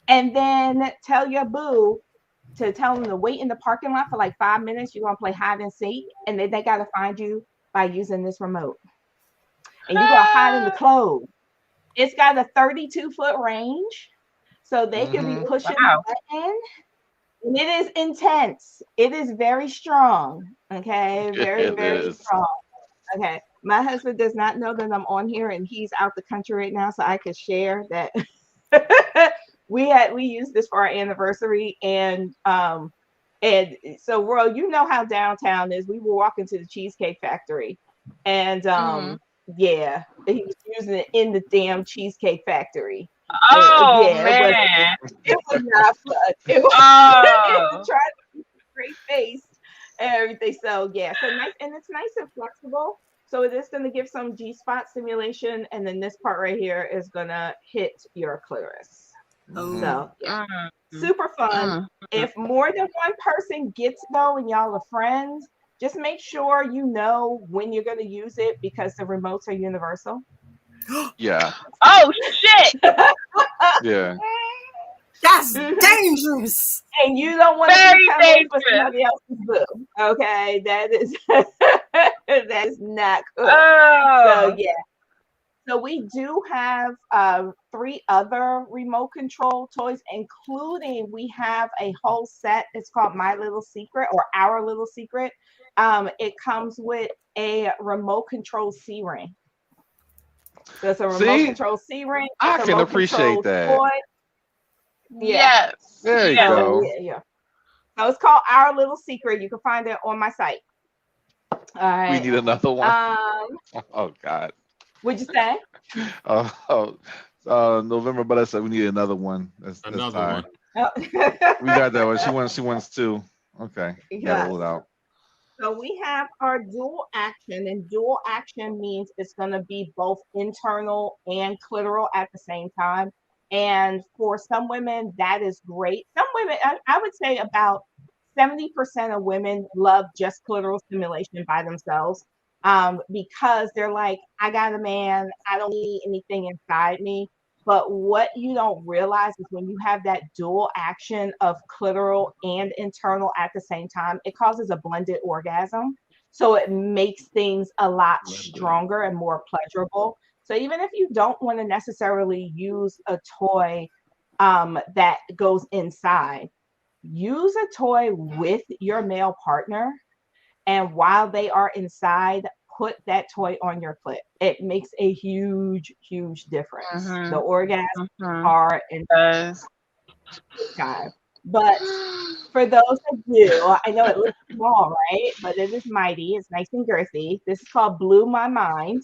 and then tell your boo to tell them to wait in the parking lot for like 5 minutes. You're gonna play hide and seek, and then they gotta find you by using this remote. And you gotta hide in the clothes. It's got a 32-foot range, so they can be pushing Wow. the button. And it is intense. It is very strong. Okay, very, It very is. strong. Okay, my husband does not know that I'm on here, and he's out the country right now, so I can share that we used this for our anniversary, and so Roy, you know how downtown is. We were walking to the Cheesecake Factory, and yeah, he was using it in the damn Cheesecake Factory. Oh Yeah, man. it was not fun. It was Oh. trying to keep a straight face and everything. So yeah, so nice, and it's nice and flexible. So it is going to give some G-spot stimulation, and then this part right here is going to hit your clitoris. So yeah, super fun. If more than one person gets it though, and y'all are friends, just make sure you know when you're going to use it, because the remotes are universal. Yeah. Oh shit. Yeah. That's dangerous. And you don't want to Very be coming for dangerous. somebody else's boo. Okay, that is that is not cool. Oh. So yeah. So we do have 3 other remote control toys, including we have a whole set. It's called My Little Secret, or Our Little Secret. It comes with a remote control C-ring. So it's a remote control C-ring. I can appreciate that. Toy. Yeah. Yes. There you Yeah. go. Yeah. So it's called Our Little Secret. You can find it on my site. All right. We need another one. Oh God. What'd you say? November, but I said we need another one. That's Another time. one. Oh. We got that one. She wants 2. Okay. Yes. Gotta roll it out. So we have our dual action, and dual action means it's going to be both internal and clitoral at the same time. And for some women, that is great. Some women, I would say about 70% of women love just clitoral stimulation by themselves, because they're like, I got a man, I don't need anything inside me. But what you don't realize is when you have that dual action of clitoral and internal at the same time, it causes a blended orgasm. So it makes things a lot stronger and more pleasurable. So even if you don't want to necessarily use a toy that goes inside, use a toy with your male partner, and while they are inside, put that toy on your clit. It makes a huge, huge difference. The orgasms are intense time. But for those of you, I know it looks small, right? But it is mighty. It's nice and girthy. This is called Blew My Mind.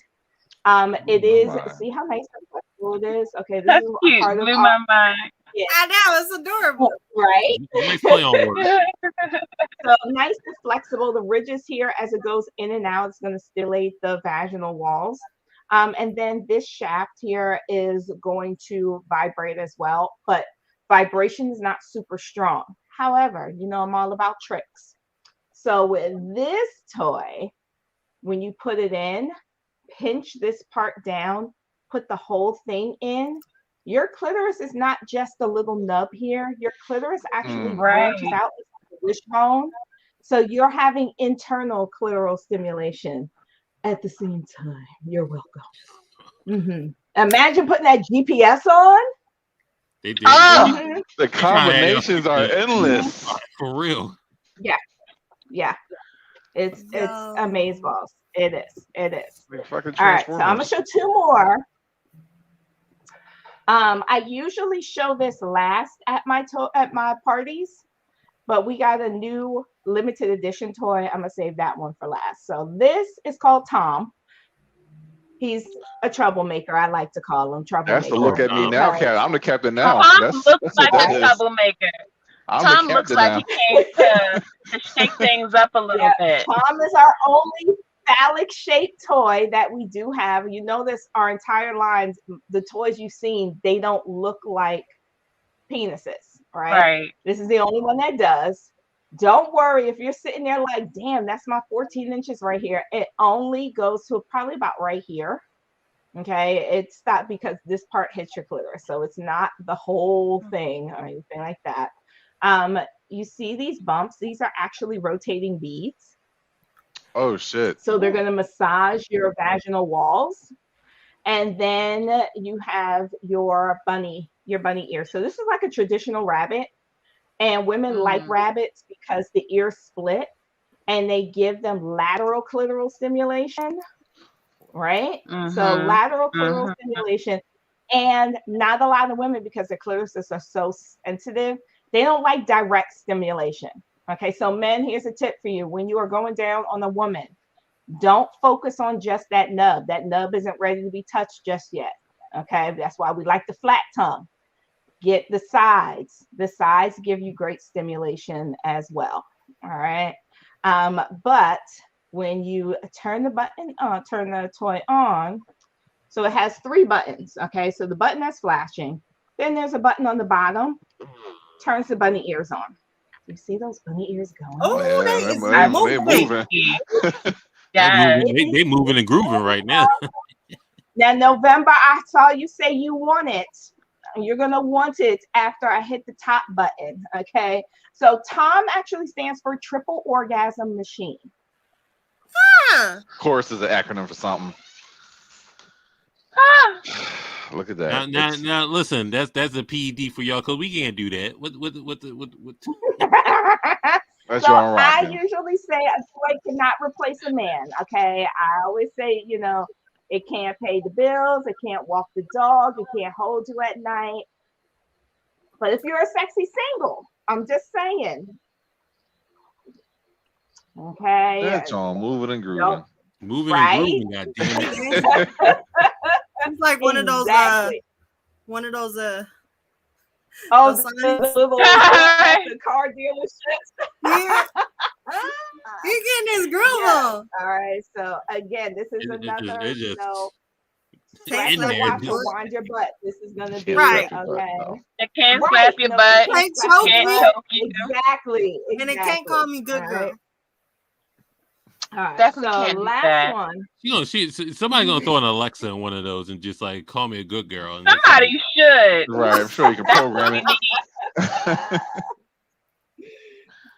It is. See how nice and flexible it is. Okay, this That's is cute. part of Blew our, my mind. yeah. I know, it's adorable. Right? Nice play on words. So nice and flexible. The ridges here, as it goes in and out, it's going to stimulate the vaginal walls. And then this shaft here is going to vibrate as well, but vibration is not super strong. However, you know, I'm all about tricks. So with this toy, when you put it in, pinch this part down, put the whole thing in. Your clitoris is not just a little nub here. Your clitoris actually branches out like a wishbone. So you're having internal clitoral stimulation at the same time. You're welcome. Imagine putting that GPS on. They did. The combinations are endless. For real. Yeah. It's amazeballs. It is. All right, so I'm gonna show 2 more. I usually show this last at my parties, but we got a new limited edition toy. I'm gonna save that one for last. So this is called Tom. He's a troublemaker. I like to call him troublemaker. That's the look at me now, Captain. I'm the captain now. Tom That's looks like what a troublemaker. I'm Tom the looks captain like now. he came to shake things up a little bit. Tom is our only phallic shaped toy that we do have. You notice our entire lines, the toys you've seen, they don't look like penises, right? This is the only one that does. Don't worry if you're sitting there like, damn, that's my 14 inches right here. It only goes to probably about right here. Okay, it's not because this part hits your clitoris, so it's not the whole thing or anything like that. You see these bumps? These are actually rotating beads. Oh shit! So they're going to massage your vaginal walls, And then you have your bunny ear. So this is like a traditional rabbit. And women like rabbits because the ears split and they give them lateral clitoral stimulation, right? So lateral clitoral stimulation. And not a lot of women, because their clitorises are so sensitive, they don't like direct stimulation. Okay, so men, here's a tip for you. When you are going down on a woman, don't focus on just that nub. That nub isn't ready to be touched just yet. Okay, that's why we like the flat tongue. Get the sides. The sides give you great stimulation as well. All right. But when you turn the button on, turn the toy on, so it has 3 buttons. Okay, so the button that's flashing, then there's a button on the bottom, turns the bunny ears on. You see those bunny ears going? Oh, yeah, they is they moving. Yes. They moving and grooving right now. Now, November, I saw you say you want it. You're going to want it after I hit the top button. Okay. So TOM actually stands for Triple Orgasm Machine. Huh. Of course, is an acronym for something. Ah. Look at that. Now, listen, that's a PED for y'all because we can't do that. What? That's So your own I rocking. usually say a toy cannot replace a man. Okay. I always say, it can't pay the bills, it can't walk the dog, it can't hold you at night. But if you're a sexy single, I'm just saying. Okay. That's all moving and grooving. Moving Right? and grooving, God damn it. It's like one of those Exactly. those the signs. little the car dealerships. Yeah. You're getting his groove on. All right. So again, this is another, Tastes scratch your like watch butt. or wind your butt. This is gonna be Right. okay. It can't Right. slap your No, butt. it Can't slap choke your me. butt. Choke you. Exactly. And it can't call me good All girl. right. All right. Definitely So can't do last that. one. Somebody gonna throw an Alexa in one of those and just like call me a good girl. And Somebody should. Right. I'm sure you can program it.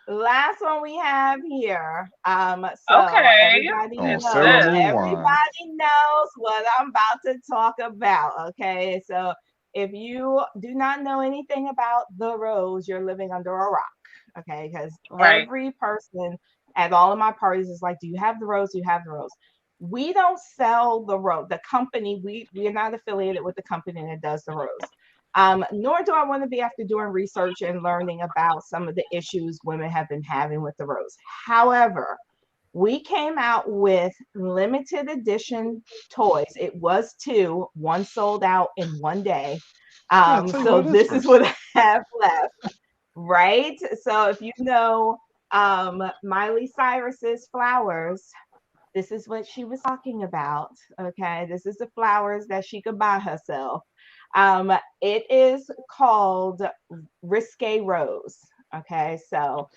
Last one we have here. So Okay. everybody Oh, knows, Sarah Lou everybody Wine. knows what I'm about to talk about. Okay, so if you do not know anything about the rose, you're living under a rock. Okay, because Right. every person at all of my parties is like, "Do you have the rose? Do you have the rose?" We don't sell the rose. The company, we are not affiliated with the company that does the rose. Nor do I want to be after doing research and learning about some of the issues women have been having with the rose. However, we came out with limited edition toys. It was 2, one sold out in one day. So this is what I have left, right? So if you know Miley Cyrus's flowers, this is what she was talking about. Okay, this is the flowers that she could buy herself. It is called Risque Rose. Okay, so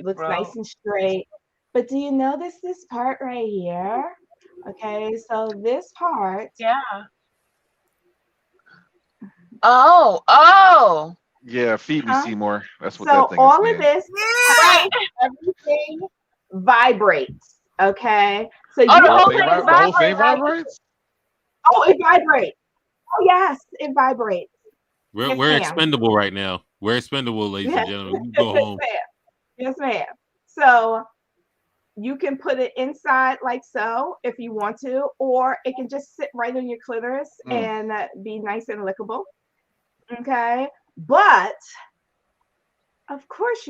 looks nice and straight. But do you notice this part right here? Okay, so this part. Yeah. Oh. Yeah, feed me, Huh? Seymour. That's what So that thing all is. of this, Right. everything vibrates. Okay, so you Oh, the The whole thing thing the whole thing vibrates. vibrates? Oh, it vibrates. Oh yes, it vibrates. We're Yes, ma'am. expendable right now. We're expendable, ladies and gentlemen. We go home. Yes, ma'am. So you can put it inside like so if you want to, or it can just sit right on your clitoris and be nice and lickable. Okay, but of course,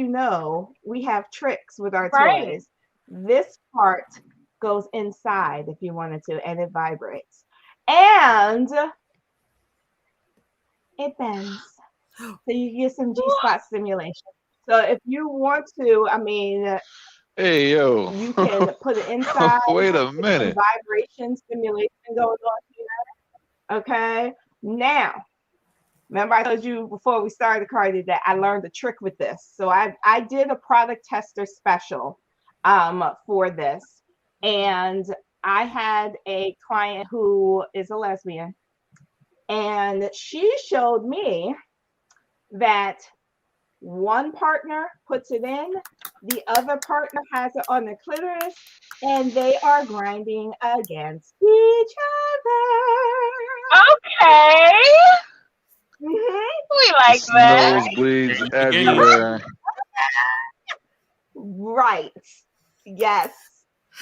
we have tricks with our Right. toys. This part goes inside if you wanted to, and it vibrates. And it bends. So you get some G-spot stimulation. So if you want to, Hey, yo. you can put it inside. Wait a Some minute. vibration stimulation going on here. Okay. Now, remember I told you before we started, Cardi, that I learned a trick with this. So I did a product tester special for this. And I had a client who is a lesbian. And she showed me that one partner puts it in, the other partner has it on the clitoris, and they are grinding against each Okay. Mhm. We like Just that. nosebleeds everywhere. Right. Yes.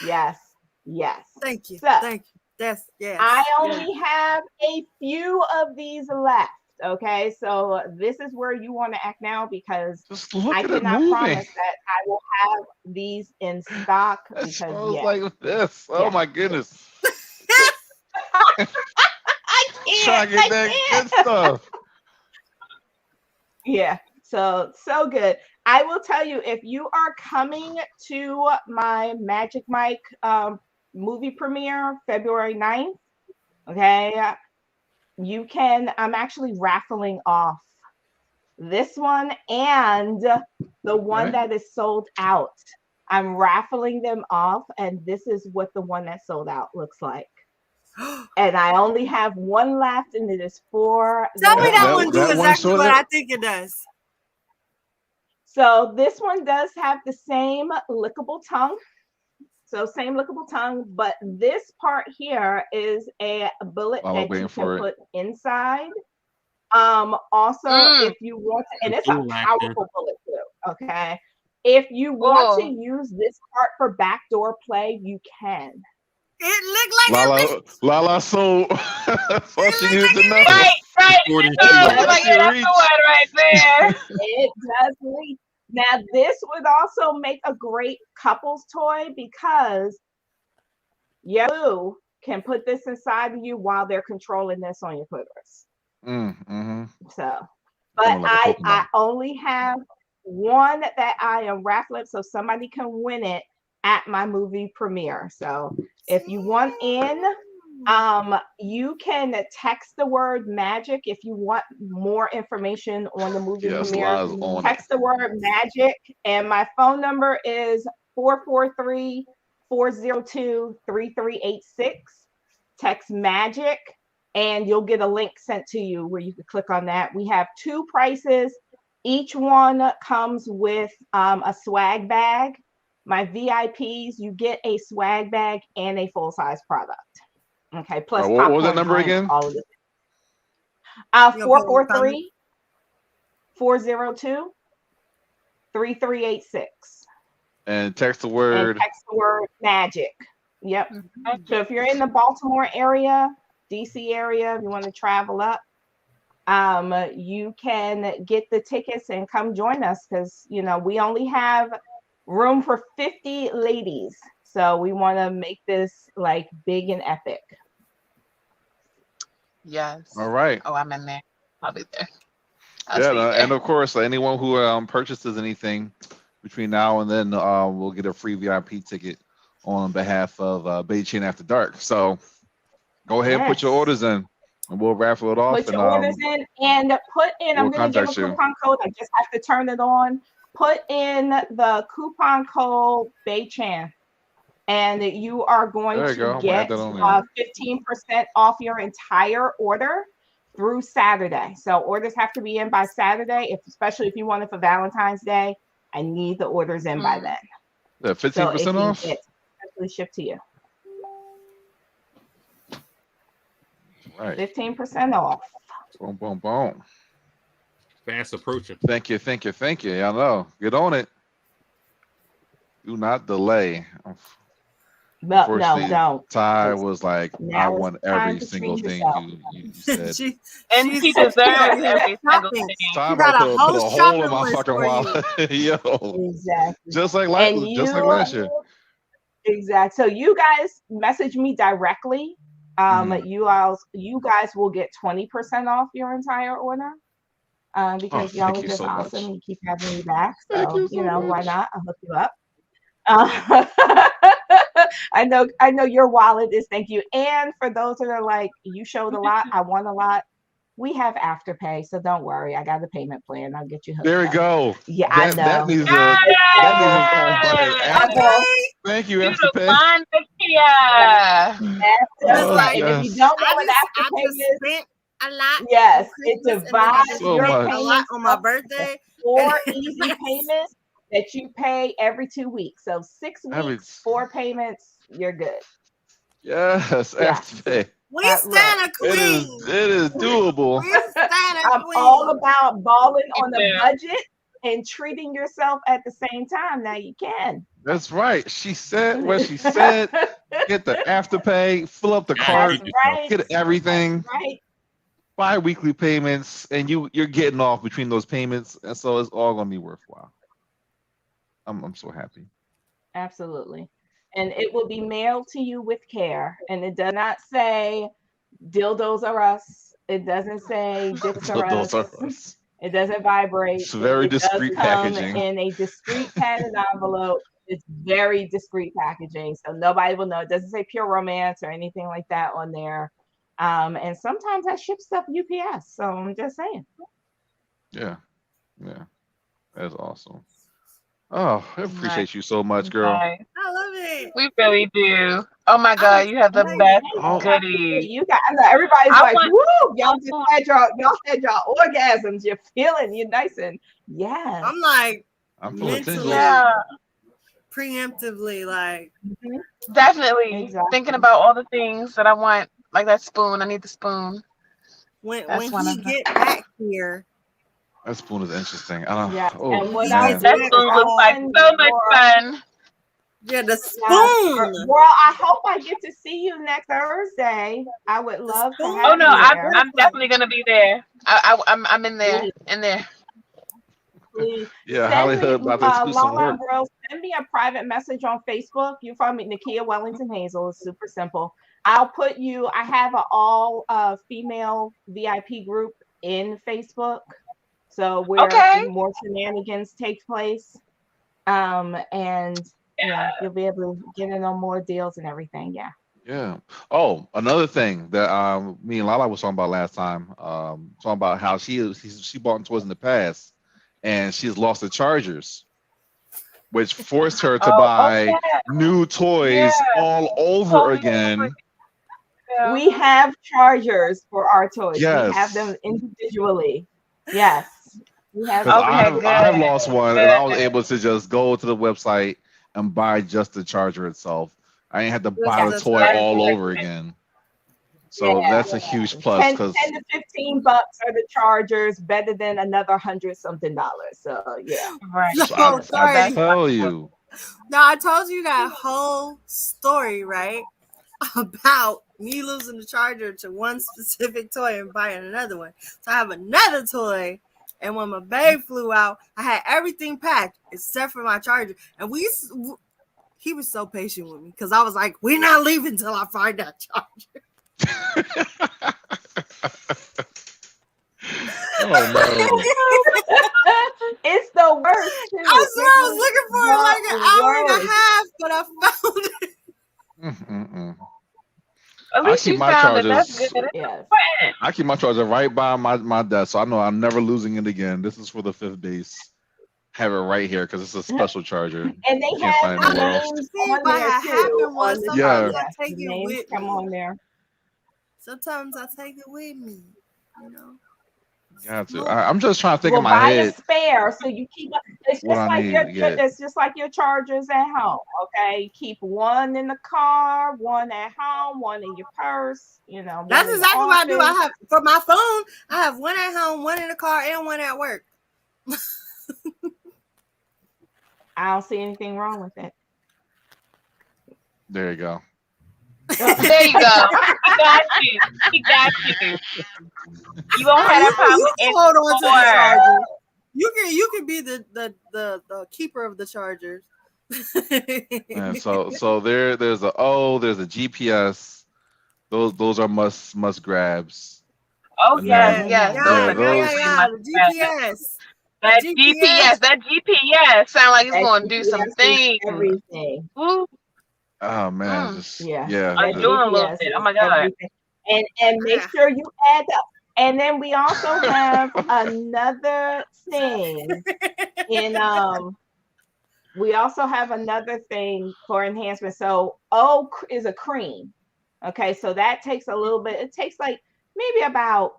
Yes. Yes. Thank you. So Thank you. That's yes. I yes. only have a few of these left. Okay. So this is where you want to act now because Just look I at it cannot moving. promise that I will have these in stock It because smells yeah. like this. Oh Yeah. my goodness. I Try can't. to get I that can't. good stuff. Yeah. So good. I will tell you if you are coming to my Magic Mike movie premiere February 9th, okay, you can I'm actually raffling off this one and the one Okay. that is sold out. I'm raffling them off and this is what the one that sold out looks like. And I only have one left and it is for Tell the me that one holiday. do that one exactly sold what out? I think it does. So this one does have the same lickable tongue. So same lickable tongue, but this part here is a bullet While we're that waiting you can for it. put inside. Also, if you want to, and it's a Dual action. powerful bullet too. Okay. If you want to Oh. use this part for backdoor play, you can. It looked like it reached. Lala sold. That's all she needed to know. Right, right. Sword and So shield. I'm like, yeah, that's the one right there. It does reach. Now, this would also make a great couples toy because you can put this inside of you while they're controlling this on your clitoris. Mm-hmm. So, but Sound like a I Pokemon. only have one that I am raffling, so somebody can win it at my movie premiere. So if you want in, you can text the word magic if you want more information on the movie Yes, premiere. Lala's on it. Text the word magic, and my phone number is 443-402-3386. Text magic, and you'll get a link sent to you where you can click on that. We have two prices. Each one comes with a swag bag. My VIPs, you get a swag bag and a full-size product. Okay, plus What was that popcorn, number drinks, again? all of it. You gonna put it in the 443-402-3386. And text the And word. text the word magic. Yep. Mhm. So if you're in the Baltimore area, DC area, if you want to travel up, you can get the tickets and come join us because we only have room for 50 ladies. So we want to make this like big and epic. Yes. All right. Oh, I'm in there. I'll be there. I'll Yeah, see you there. and of course, anyone who purchases anything between now and then will get a free VIP ticket on behalf of BAE-CHAN After Dark. So go ahead and put your Yes. orders in, and we'll raffle it off. Put your orders in and put in. I'm we'll going to give a contact you. coupon code. I just have to turn it on. Put in the coupon code BAE-CHAN, and you are going There you go. to I'm gonna get add that on there. 15% off your entire order through Saturday. So orders have to be in by Saturday, especially if you want it for Valentine's Day. I need the orders in by then. Yeah, So 15% off. It's actually shipped to you. Right. 15% off. Boom, boom, boom. Fast approaching. Thank you, thank you, thank you. Y'all know. Get on it. Do not delay. No, Unfortunately, don't. Ty was like, I Now it's want time every to single treat thing yourself. you said. And she's he so deserves excited. every single Shopping. thing. Ty You about got to a put whole a hole in shopping my list fucking for you. wallet. Yo. Exactly. Just like And last year. Exactly. So you guys message me directly. Mhm. You guys will get 20% off your entire order. Because y'all thank are you just so much. awesome. You keep having me back. Thank So you so why much. not? I'll hook you up. I know your wallet is thank you. And for those that are like, you showed a lot, I won a lot. We have Afterpay, so don't worry. I got a payment plan. I'll get you hooked There we up. go. Yeah, I know. That needs to I know. Thank you, You the Afterpay. one, Nakia. Oh, like, And if you yes. don't know what I Afterpay just is, spent a lot yes, for it Christmas, and then I divides just So your spent much. a lot payments on my up to birthday. 4 easy payments that you pay every 2 weeks. So 6 Every- weeks, 4 payments, you're good. Yes, Yes. Afterpay. We Look, stand a It is queen. doable. We stand a I'm queen. all about balling on a Yeah. budget and treating yourself at the same time. Now you can. That's right. She said what she said. Get the Afterpay, fill up the Gotta cart, That's treat yourself. right. get That's everything, right. bi-weekly payments, and you're getting off between those payments, and so it's all gonna be worthwhile. I'm so happy. Absolutely. And it will be mailed to you with care. And it does not say dildos are us. It doesn't say dicks are Those us. are us. It doesn't vibrate. It's very It does discreet come packaging. in a discreet padded envelope. It's very discreet packaging. So nobody will know. It doesn't say pure romance or anything like that on there. And sometimes I ship stuff UPS. So I'm just saying. Yeah, yeah, that's awesome. Oh, I Nice. appreciate you so much, girl. Nice. I love it. We really do. Oh my I'm God, you have the excited. best Oh, goodies. You got, I know everybody's I like, want- woo, y'all had your orgasms. You're feeling, you're nice and yes. I'm like I'm feeling mentally, tingles. Yeah, preemptively, like Mhm. definitely. Exactly. Thinking about all the things that I want, like that spoon. I need the spoon. when That's one he of them. get back here. That spoon is interesting. I don't. Yes. Oh And what He I'll gets do That is back spoon I'll looks like send so much your fun. Yeah, the yes, spoon. well, I hope I get to see you next Thursday. I would The love to spoon Oh have no, you is there. I'm definitely gonna be there. I'm in there. Please, In there. please yeah, send me Hollywood about to do some Lala work. Girl, send me a private message on Facebook. You find me Nakia Wellington Hazel. It's super simple. I'll put you, I have an all female VIP group in Facebook. So where Okay. more shenanigans take place. And yeah, you'll be able to get in on more deals and everything. Yeah. Yeah. Oh, another thing that me and Lala was talking about last time, talking about how she bought toys in the past, and she's lost the chargers, which forced her to Oh, buy okay. new toys Yeah. all over Totally again. Yeah. We have chargers for our toys. We have Yes, them individually. Yes. We have because them Okay, I've individually. lost one, and I was able to just go to the website and buy just the charger itself. I ain't had to buy the the toy charger. all over again. So Yeah. that's a huge plus 10, because 10 to 15 bucks are the chargers, better than another $100-something. So yeah. Right. Yo, I sorry. tell you. Now I told you that whole story, right? About me losing the charger to one specific toy and buying another one. So I have another toy, and when my babe flew out, I had everything packed except for my charger. And he was so patient with me because I was like, "We're not leaving till I find that charger." Oh no. It's the worst too. I swear I was It looking for is it like an hour and a the half, but I found it. Mm-mm-mm. At I least keep you my found it. That's chargers. good. That's Yes. important. I keep my charger right by my desk, so I know I'm never losing it again. This is for the fifth base. Have it right here because it's a special charger. And they Can't have find it the anywhere else. names See, on what there had too. happened was On the sometimes Yeah. I yes, take the it names with come me. on there. Sometimes I take it with me, you know. Got to. Smooth. I'm just trying to think Well, in my buy a head spare so you keep. It's what just I like need your. to get. It's just like your chargers at home. Okay, keep one in the car, one at home, one in your purse. You know, That's one in the exactly what I do. I office. have for my phone, I have one at home, one in the car, and one at work. I don't see anything wrong with it. There you go. There you go. He got you. He got you. You won't have that problem You hold on to the anymore. charger. You can be the keeper of the chargers. And so there's a there's a GPS. Those are must grabs. Oh And yes, then yes. Yeah, Those yeah, are those definitely yeah. must The grab. GPS. That The GPS, that GPS sound like it's That going to do some GPS is things. everything. Ooh, oh man, Mm. just Yeah, yeah. that I'm doing a little GPS bit. Oh is my God. everything. And make sure you add up. And then we also have another thing in we also have another thing for enhancement. So O is a cream. Okay, so that takes a little bit. It takes like maybe about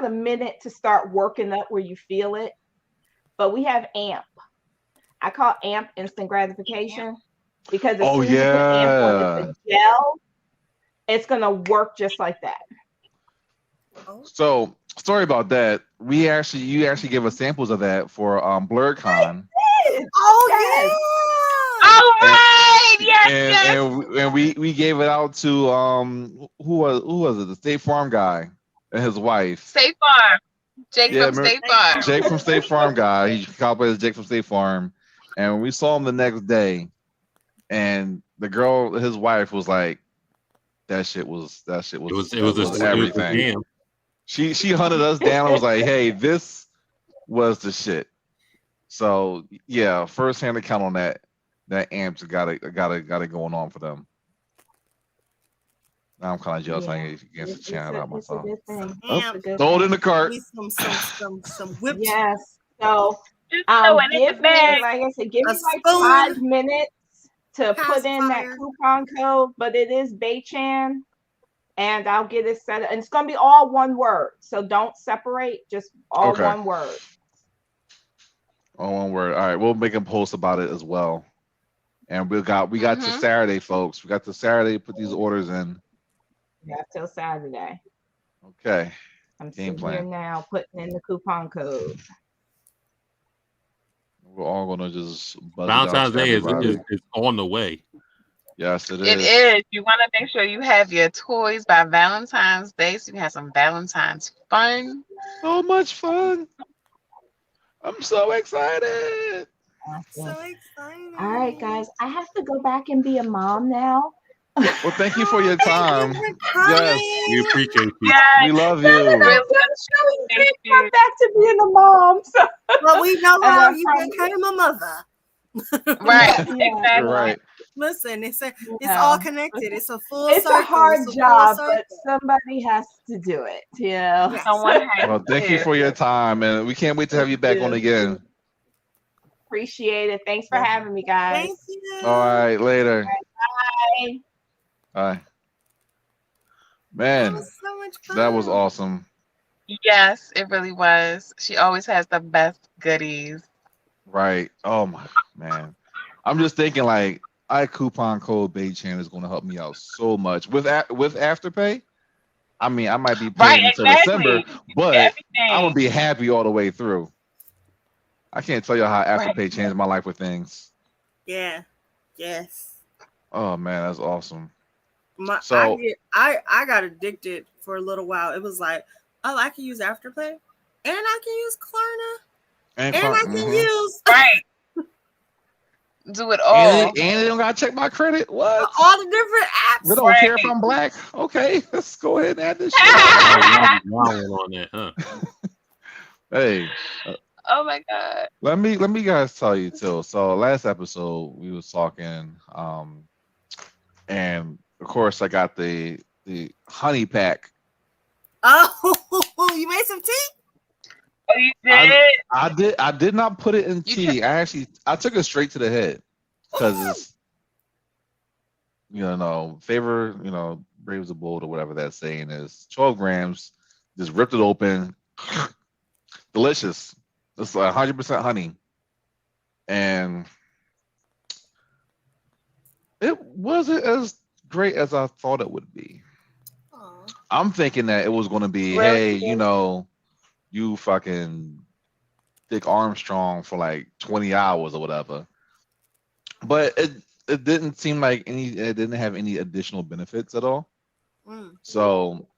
a minute to start working up where you feel it. But we have AMP. I call AMP instant gratification. because as Oh soon as you put Ampoule yeah. into gel, it's gonna work just like that. Oh, So sorry about that. You actually gave us samples of that for BlurCon. Yes. All And right. Yes, yes. and we gave it out to who was it? The State Farm guy and his wife. State Farm. Jake Yeah, from remember- State Farm. Jake from State Farm guy. He cosplayed as Jake from State Farm, and we saw him the next day, and the girl, his wife, was like, "That shit was It was everything." damn. She hunted us down and was like, "Hey, this was the shit." So yeah, first hand account on that. That amps got it going on for them. Now I'm kind of jealous. I ain't against the channel out It's a myself. good thing. Oh, Amp. It's a good throw it in thing. the cart. Need some whipped. Yes. So Just throw it in give the me, bag. like I said, give A me like spoon. 5 minutes to put in that Pacifier. coupon code, but it is BAE-CHAN, and I'll get it set up. And it's gonna be all one word. So don't separate, just all Okay. one word. Oh, one word. All right, we'll make a post about it as well. And we got to Mhm. Saturday, folks. We got to Saturday. Put these orders in. Yeah, till Saturday. Okay. I'm Game sitting here plan. now putting in the coupon code. We're all gonna just buzz it Valentine's out to Day everybody. is on the way. Yes, it It is. is. You want to make sure you have your toys by Valentine's Day, so you can have some Valentine's fun. So much fun. I'm so excited. So exciting. All right, guys, I have to go back and be a mom now. Well, thank you for your time. Thank you for Yes, We coming. appreciate you. Yes. we love No, you. no, Really no, thank she come you. back to being a mom. So, Well, we know And how I you promise- became a mother. Right. Yeah, Exactly. Right. Listen, it's all Yeah. connected. It's a full It's circle. a hard It's a full job, circle. but somebody has to do it. Yeah. Yes. Someone has Well, thank you to. for your time, and we can't wait to have you back on again. Appreciate it. Thanks for having me, guys. Thank you. All right, later. Bye. Bye. That Man, was so much fun. that was awesome. Yes, it really was. She always has the best goodies. Right. Oh my man. I'm just thinking like coupon code BAE-CHAN is going to help me out so much with Afterpay. I mean, I might be paying Right, until exactly. December, but Everything. I'm gonna be happy all the way through. I can't tell you how Right. Afterpay changed my life with things. Yeah. Yes. Oh man, that's awesome. So I got addicted for a little while. It was like, oh, I can use Afterpay, and I can use Klarna, and I can use Right. Do it all. and they don't gotta check my credit. What? all the different They apps. don't care if I'm black. Okay, let's go ahead and add this shit. Wow, on that, huh? Hey, Oh my God. let me guys tell you too. So last episode we was talking, and of course I got the honey pack. Oh, you made some tea? Oh, you did? I did not put it in You tea. I took it straight to the head because it's favor braves the bold or whatever that saying is. 12 grams, just ripped it open, delicious. It's 100% honey, and it wasn't as great as I thought it would be. Aw. I'm thinking that it was going to be, Really? hey, you fucking Dick Armstrong for like 20 hours or whatever. But it didn't seem like it didn't have any additional benefits at all. Mm. So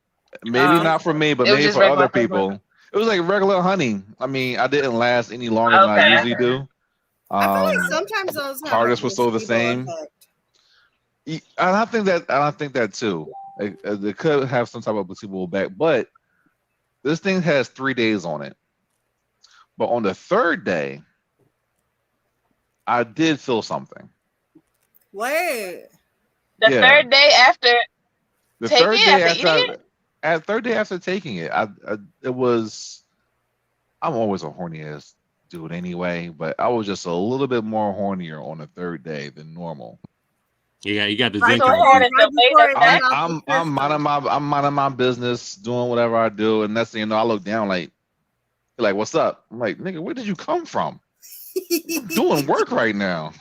maybe not for me, but It was maybe just for other regular people. It was like regular honey. I mean, I didn't last any longer than I Okay. usually do. I feel like sometimes those have Hardest like was a still the placebo same. effect. And I think that too. It could have some type of placebo effect, but this thing has 3 days on it. But on the third day, I did feel something. Wait. The Yeah. third day after The Taking third it day after eating it? third day after taking it, it was. I'm always a horny ass dude anyway, but I was just a little bit more hornier on the third day than normal. Yeah, you got the Right zinc. So it on had it. a delayed effect. I'm minding my business, doing whatever I do, and next thing you know, I look down like what's up? I'm like, nigga, where did you come from? I'm doing work right now.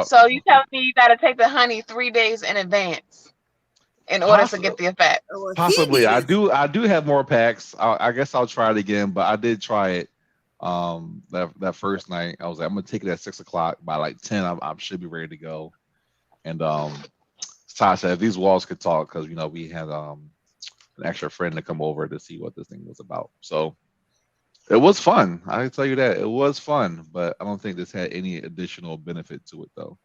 So you telling me you got to take the honey 3 days in advance in order to get the effect? Well, Possibly. he I needs- do have more packs. I guess I'll try it again, but I did try it. That first night, I was like, I'm gonna take it at 6 o'clock. By like 10, I should be ready to go. And Tasha said if these walls could talk, because we had an extra friend to come over to see what this thing was about. So it was fun. I can tell you that it was fun, but I don't think this had any additional benefit to it though.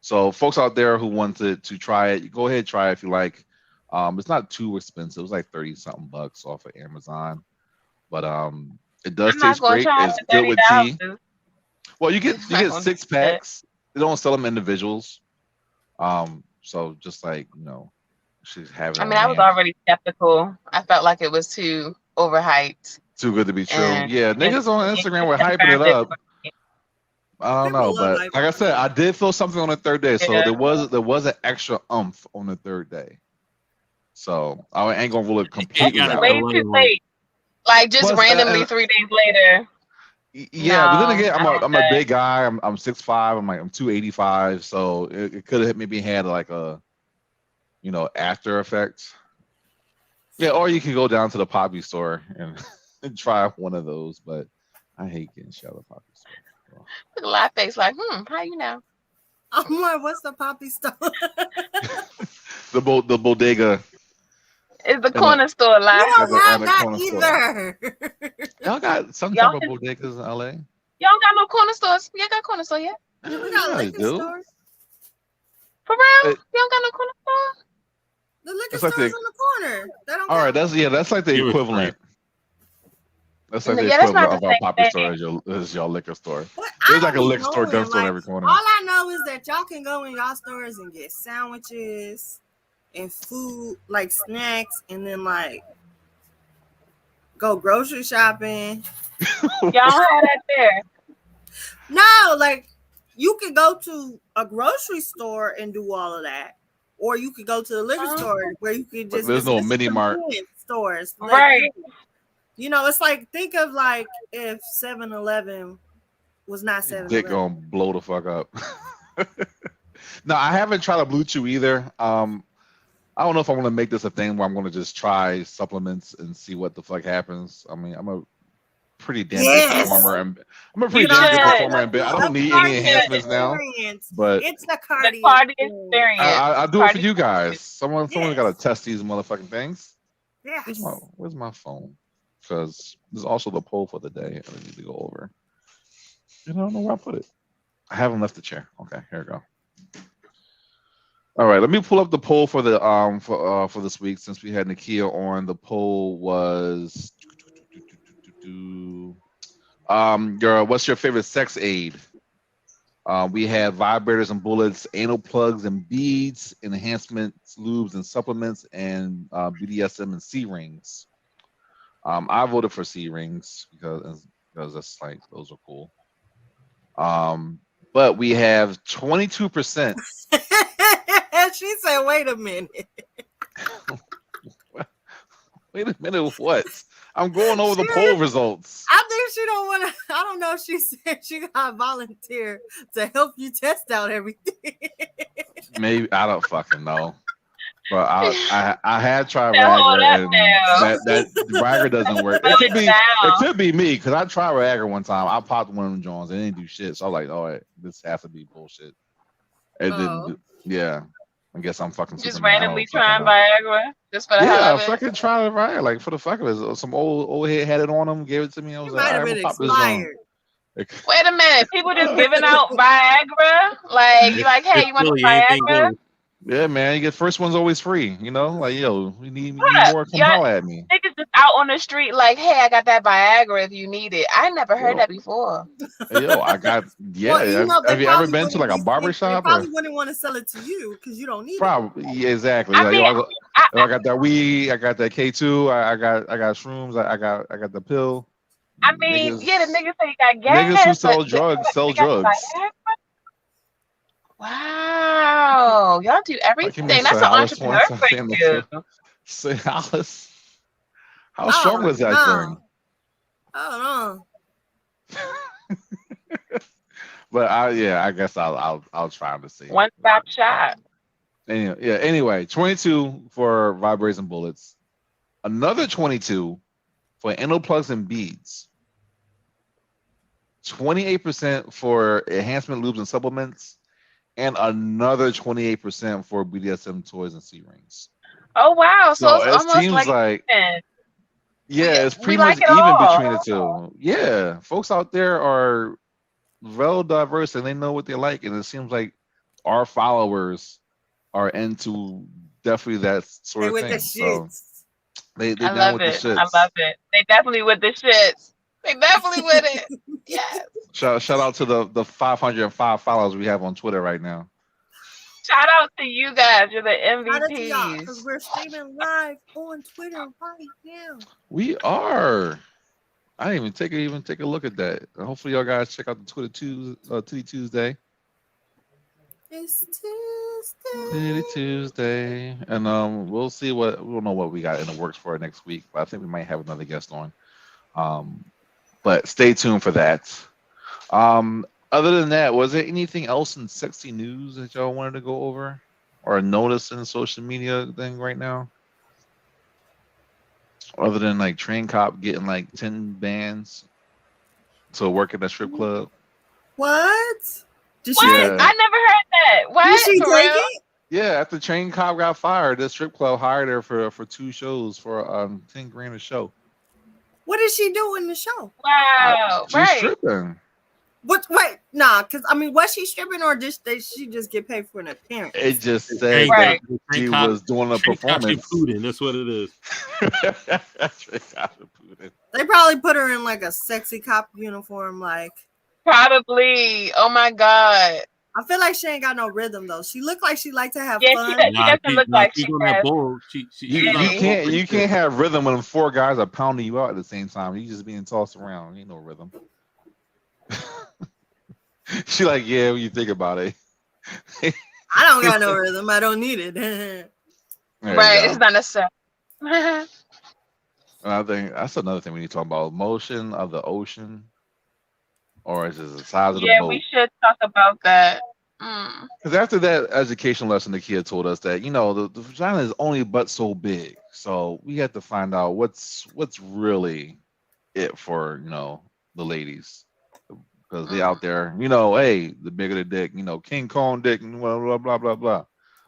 So folks out there who wanted to try it, you go ahead try it if you like. It's not too expensive. It's like 30 something bucks off of Amazon, but it does I'm not taste going to great. try It's for good with tea. $30. Well, you get I'm not gonna do 6 that. packs. They don't sell them individuals. So just like she's having I on mean, I was hand. already skeptical. I felt like it was too overhyped. Too good to be true. And Yeah, and niggas on you Instagram were hyping it confirmed it up. for me. I don't People know, love but hype. like I said, I did feel something on the third day. So Yeah. there was an extra umph on the third day. So I ain't gonna rule it It's completely gotta out. way go too right. late. Like just Plus, randomly 3 days later. yeah, but then No, again, I don't I'm a big guy. I'm 6'5". I'm 285. So it could have maybe had like a after effect. Yeah, or you can go down to the Poppy store and try one of those. But I hate getting shot at the Poppy store. So. Look at live face like, how you know? I'm like, what's the poppy store? The bodega. It's the And corner store We live. don't at have the that corner store. either. Y'all got some Y'all type of bodegas in LA? Y'all got no corner stores. Y'all got corner store yet? We Yeah, got you liquor do. stores. For real? It- Y'all got no corner store? The liquor It's like stores the- on the corner. They don't All right, got that's like the Give it equivalent. That's like the Yeah, that's not equivalent the of our same Poppy thing. store as your liquor store. What? There's I like a don't be liquor store, gun knowing, store in like, every corner. all I know is that y'all can go in y'all stores and get sandwiches and food, like snacks, and then like go grocery shopping. Y'all don't have that there. No, like you could go to a grocery store and do all of that, or you could go to the liquor Oh. store where you could But just. there's no it's mini mart. convenience stores, like, Right. It's like think of like if 7-Eleven was not Your 7-Eleven. dick gonna blow the fuck up. No, I haven't tried a Blue Chew either. I don't know if I want to make this a thing where I'm going to just try supplements and see what the fuck happens. I mean, I'm a pretty damn good Yes. performer, and I'm a You pretty damn good should. performer. And I don't need any enhancements now, but It's the The cardio. party experience. I do it for Party you guys. Someone Yes. got to test these motherfucking things. Yes. Where's my phone? Because there's also the poll for the day I need to go over. I don't know where I put it. I haven't left the chair. Okay, here we go. All right, let me pull up the poll for the for this week since we had Nakia on. The poll was what's your favorite sex aid? We had vibrators and bullets, anal plugs and beads, enhancements, lubes and supplements, and BDSM and C rings. I voted for C rings because that's like those are cool. But we have 22%. She said, "Wait a minute." Wait a minute, what? I'm going over the poll results. I think she don't want to. I don't know. She said she got volunteer to help you test out everything. Maybe I don't fucking know. But I had tried Now, hold Viagra up and now. that Viagra doesn't work. Slow it down. It could be me because I tried Viagra one time. I popped one of them joints and it didn't do shit. So I was like, all right, this has to be bullshit. It didn't. Yeah. I guess I'm fucking Just Superman. I don't randomly fucking trying know. Viagra just for the hell Yeah, of it. fucking tried it right. Like for the fuck of it, some old head had it on him, gave it to me. I You was might like, have all right, been I'm gonna pop this joint. expired. Wait a minute. People just giving out Viagra? Like, you like, hey, you want Really some anything Viagra? goes. Yeah, man, you get first one's always free. Like, yo, we need What? more. Come Yeah. holler at me. Niggas just out on the street like, hey, I got that Viagra if you need it. I never heard Yo. that before. Yo, I got yeah. Well, have they you ever probably been to like a wouldn't be- barber They shop? probably Or wouldn't want to sell it to you because you don't need it. probably yeah, exactly. I Like, mean, yo, I got that weed. I got that K2. I got shrooms. I got the pill. I mean, Niggas- yeah, the niggas say you got gas. Niggas who sell but drugs sell they got drugs. Viagra? Wow, y'all do everything. Miss That's an Alice entrepreneur wants to for say on the you. show. Say Alice. How Oh, strong was that no. thing? I don't know. But I guess I'll try to see. One stop shop. Anyway, yeah. Anyway, 22 for vibration bullets. Another 22 for anal plugs and beads. 28% for enhancement lubes and supplements, and another 28% for BDSM toys and C rings. Oh wow! So So it's it almost seems like like, yeah, it's we pretty like much it even all. between the two. Yeah, folks out there are well diverse and they know what they like, and it seems like our followers are into definitely that sort Hey, of with the thing. So shits. they I down love with the it. I shits. love it. They definitely with the shits. They definitely with it. Yes. Shout out to the 505 followers we have on Twitter right now. Shout out to you guys. You're the Shout out to y'all because MVPs. we're streaming live on Twitter right now. We are. I didn't even take a look at that. Hopefully, y'all guys check out the Twitter Titty Tuesday. It's Titty Tuesday. Tuesday, and we'll see we'll know what we got in the works for next week. But I think we might have another guest on. But stay tuned for that. Other than that, was there anything else in sexy news that y'all wanted to go over or notice in social media thing right now? Other than like Train Cop getting like 10 bands to work at a strip club. What? Did What? she Yeah. take I it? never heard that. Did What? she For take real? it? Yeah, after Train Cop got fired, the strip club hired her for 2 shows for 10 grand a show. What did she do in the show? Wow. She's Right. stripping. What? Wait, nah. Because I mean, was she stripping or did she just get paid for an appearance? It just said Right. that she was doing a performance. Putin, that's what it is. Train Cop and Putin. They probably put her in like a sexy cop uniform. Like, Probably. Oh my God. I feel like she ain't got no rhythm though. She looked like she like to have Yeah, fun. she doesn't look like she she's on that has. bull. You can't have rhythm when 4 guys are pounding you out at the same time. You just being tossed around. Ain't no rhythm. She like, yeah, when you think about it. I don't got no rhythm. I don't need it. There Right. you It's go. not necessary. And I think that's another thing we need to talk about: motion of the ocean, or is it the size of the Yeah, boat? we should talk about that. Mm. Because after that education lesson, the kid told us that the vagina is only but so big. So we have to find out what's really it for the ladies, because they out there, hey, the bigger the dick, King Kong dick, and blah blah blah blah blah.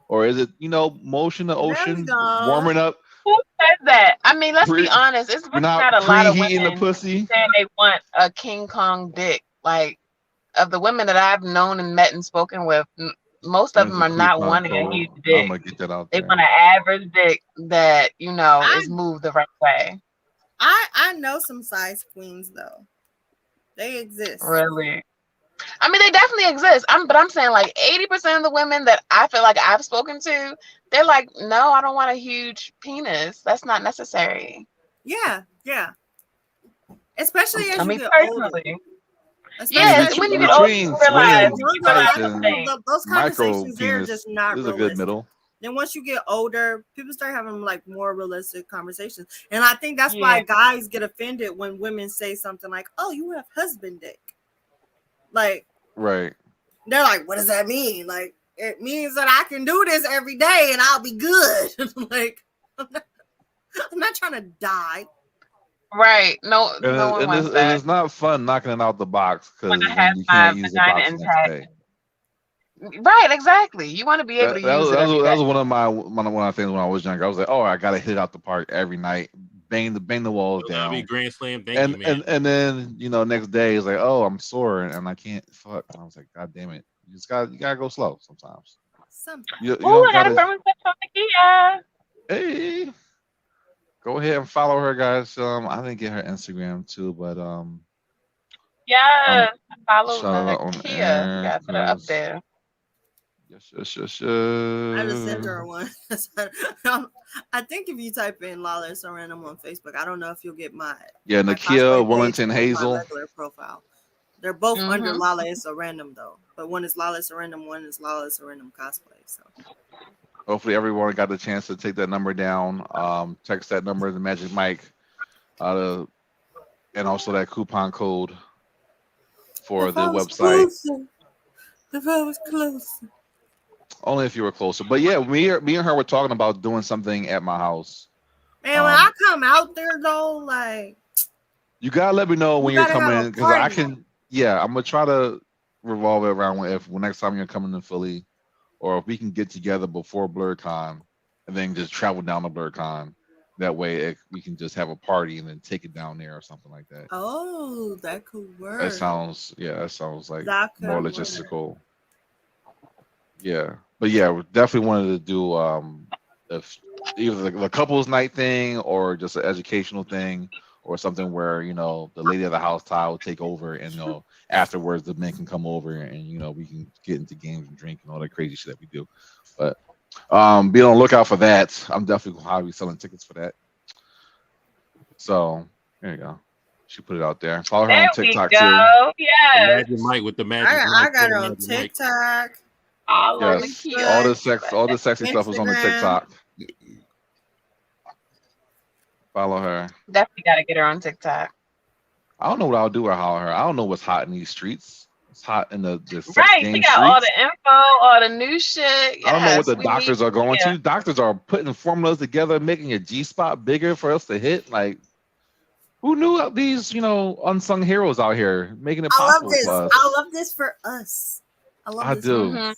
Or is it motion the There we ocean, go. warming up, Who says that? I mean, let's be honest. It's really not a lot of preheating the women pussy? saying they want a King Kong dick. Like, of the women that I've known and met and spoken with, most of them are not wanting a huge I'm dick. gonna get that out They there. want an average dick that is moved the right way. I know some size queens though. They exist. Really. I mean, they definitely exist. But I'm saying like 80% of the women that I feel like I've spoken to, they're like, no, I don't want a huge penis. That's not necessary. Yeah. Especially as I you mean, get older. personally. Especially Yes, as when you you get get older, between you realize swinging you realize size and things. those micro conversations they're penis just not is a realistic. good middle. Then once you get older, people start having like more realistic conversations. And I think that's Yeah. why guys get offended when women say something like, "Oh, you have husband dick." Like, Right. they're like, "What does that mean?" Like, it means that I can do this every day and I'll be good. Like, I'm not trying to die. Right. No And, one and, wants it's, that. and it's not fun knocking it out the box because When I then have you my can't use the vagina box the next intact. day. Right, exactly. You want to be able to use it every That day. was one of the things when I was younger. I was like, oh, I gotta hit it out the park every night, bang the walls That'll be down, grand slam. Thank you, man. and then next day it's like, oh, I'm sore and I can't fuck. And I was like, God damn it, you gotta go slow sometimes. You Oh, don't I got a gotta. friend from Nakia. Hey, go ahead and follow her, guys. I didn't get her Instagram too, but Yes, follow shout out on Nakia. air. Yeah, put her up there. Yes. I just sent her one. I think if you type in Lawless or Random on Facebook, I don't know if you'll get my Yeah, my Nakia cosplay page Wellington or Hazel. my regular profile. They're both under Mhm. Lawless or Random though, but one is Lawless or Random, one is Lawless or Random cosplay. So Hopefully everyone got the chance to take that number down. Text that number to Magic Mike, and also that coupon code for the website. If I was close. Only if you were closer. But yeah, me and her were talking about doing something at my house. Man, when I come out there though, like you gotta let me know you when you're gotta have coming a because I party. can. Yeah, I'm gonna try to revolve it around when next time you're coming to Philly, or if we can get together before BlurCon and then just travel down to BlurCon. That way we can just have a party and then take it down there or something like that. Oh, that could work. That sounds like That could more work. logistical. Yeah, but yeah, we definitely wanted to do if either the couples night thing or just an educational thing or something where the lady of the house Ty will take over and afterwards the men can come over and we can get into games and drink and all that crazy shit that we do. But be on the lookout for that. I'm definitely gonna be selling tickets for that. So there you go. She put it out there. Follow her on TikTok too. Yes. Magic Mike with the magic. I got her on Magic Mike. TikTok. All on the Yes, cute. all the sexy stuff is on the Instagram. TikTok. Follow her. Definitely got to get her on TikTok. I don't know what I'll do without her. I don't know what's hot in these streets. It's hot in the sex Right, game she got streets. all the info, all the new shit. I don't know what Yes, the we doctors need are going Nakia. to. Doctors are putting formulas together, making your G spot bigger for us to hit. Like, who knew of these, unsung heroes out here making it I love possible this. for us? I love this for us. I love I this. do. For us.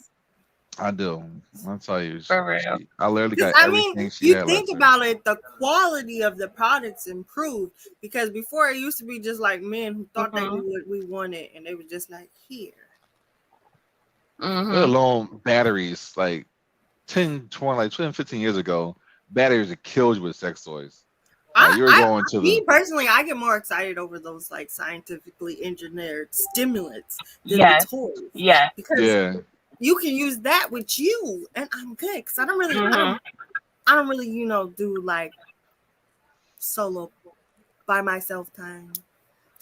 I do. I'll tell you. For real. I literally Because got I mean, everything she you had. think left her. about it, the quality of the products improved because before it used to be just like men who thought they knew what we wanted and they were just like here. Let alone batteries, like 10, 15 years ago, batteries that killed you with sex toys. Me personally, I get more excited over those like scientifically engineered stimulants than the toys. Yeah. Because you can use that with you, and I'm good because I don't really, do like solo by myself time.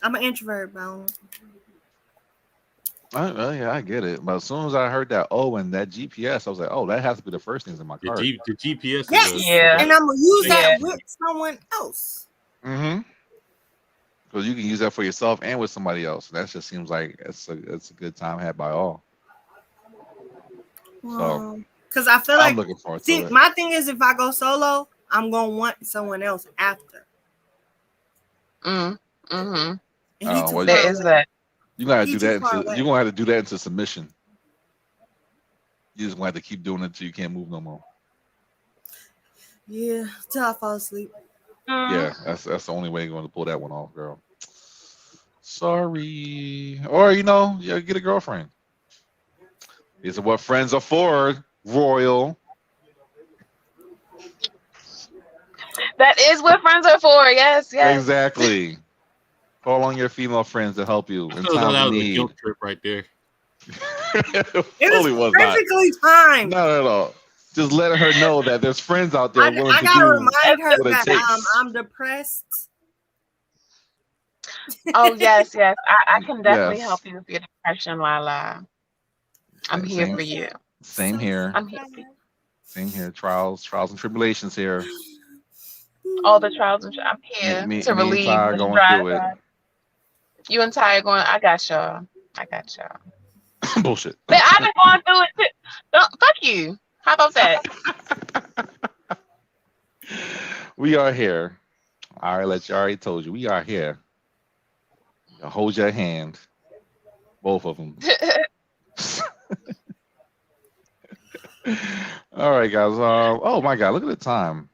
I'm an introvert, bro. Yeah, I get it. But as soon as I heard that and that GPS, I was like, oh, that has to be the first things in my car. The GPS. Yes, and I'm gonna use that with someone else. Mm-hmm. Because you can use that for yourself and with somebody else. That just seems like it's a good time had by all. So, because I feel I'm looking forward to it. My thing is, if I go solo, I'm gonna want someone else after. Mm-hmm. And there is that. You gotta do that. You're gonna have to do that into submission. You just gonna have to keep doing it until you can't move no more. Yeah, till I fall asleep. Yeah, that's the only way you're going to pull that one off, girl. Sorry. Or get a girlfriend. These are what friends are for, Royal. That is what friends are for. Yes. Exactly. Call on your female friends to help you in time of need. A guilt trip right there. It was perfectly fine. Not at all. Just letting her know that there's friends out there willing to do. I gotta remind her that I'm depressed. Oh yes. I can definitely help you with your depression, Lala. I'm here for you. Same here. I'm here for you. Same here. Trials and tribulations here. All the trials and I'm here to relieve the going through it. You and Ty going. I got y'all. Bullshit. But I've been going through it too. Fuck you. How about that? We are here. I already told you. We are here. Hold your hand. Both of them. All right, guys. Oh my God, look at the time.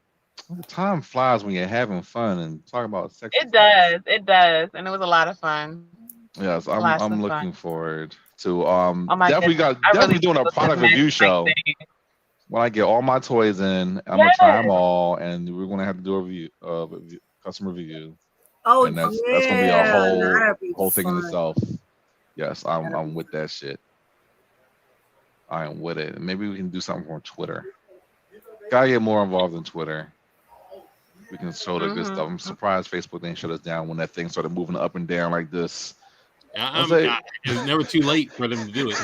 The time flies when you're having fun and talking about sex. It does, and it was a lot of fun. Yes, I'm looking forward to definitely doing a product review show. When I get all my toys in, I'm gonna try them all, and we're gonna have to do a review, customer review. Oh, and that's gonna be a whole thing in itself. Yes, I'm with that shit. I am with it. Maybe we can do something on Twitter. Gotta get more involved in Twitter. We can show the good stuff. I'm surprised Facebook didn't shut us down when that thing started moving up and down like this. It's never too late for them to do it.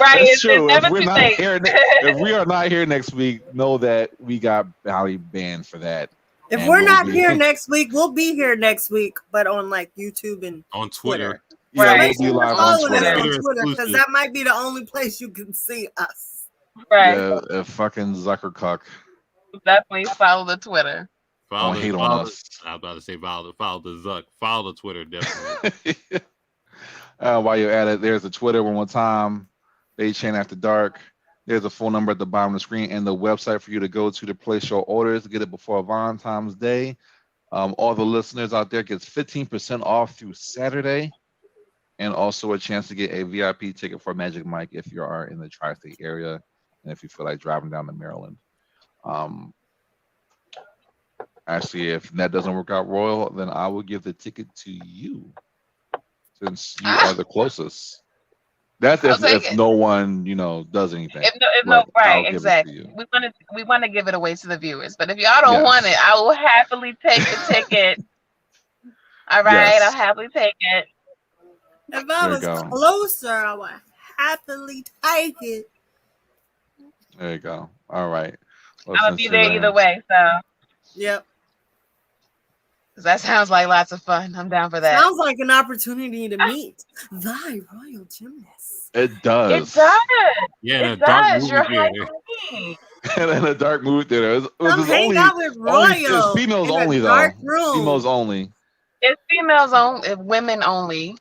Right, it's true. Never too late. If we are not here next week, know that we got Bally banned for that. If we're not here next week, we'll be here next week, but on like YouTube and on Twitter. So Yeah, make we'll sure be you're live on following us Twitter. on Twitter Twitter because exclusive. that might be the only place you can see us. Right. Yeah, fucking Zuckercuck. Definitely follow the Twitter. Follow Don't the, hate on follow the, us. I was about to say follow the Zuck. Follow the Twitter, definitely. While you're at it, there's a Twitter one more time. BAE-CHAN After Dark. There's a phone number at the bottom of the screen and the website for you to go to place your orders to get it before Valentine's Day. All the listeners out there gets 15% off through Saturday, and also a chance to get a VIP ticket for Magic Mike if you are in the tri-state area and if you feel like driving down to Maryland. Actually, if that doesn't work out, Royal, then I will give the ticket to you since you are the closest. That's I'll take if it. no one, does anything. If But no, right, I'll give it to exactly. you. We want to give it away to the viewers, but if y'all don't want it, Yes. I will happily take the ticket. All right, Yes. I'll happily take it. If I There you was go. closer, I would happily take it. There you go. All right. Well, I'm gonna since be you're there either way, so Yep. that sounds like lots of fun. I'm down for that. Sounds like an opportunity to meet thy royal gymnast. It does. It does. Yeah, in a It dark does. movie You're high theater. queen. And in a dark movie theater. It Come was hang only, out with it's Royal females in only a though. dark room. Females only. It's females only, women only.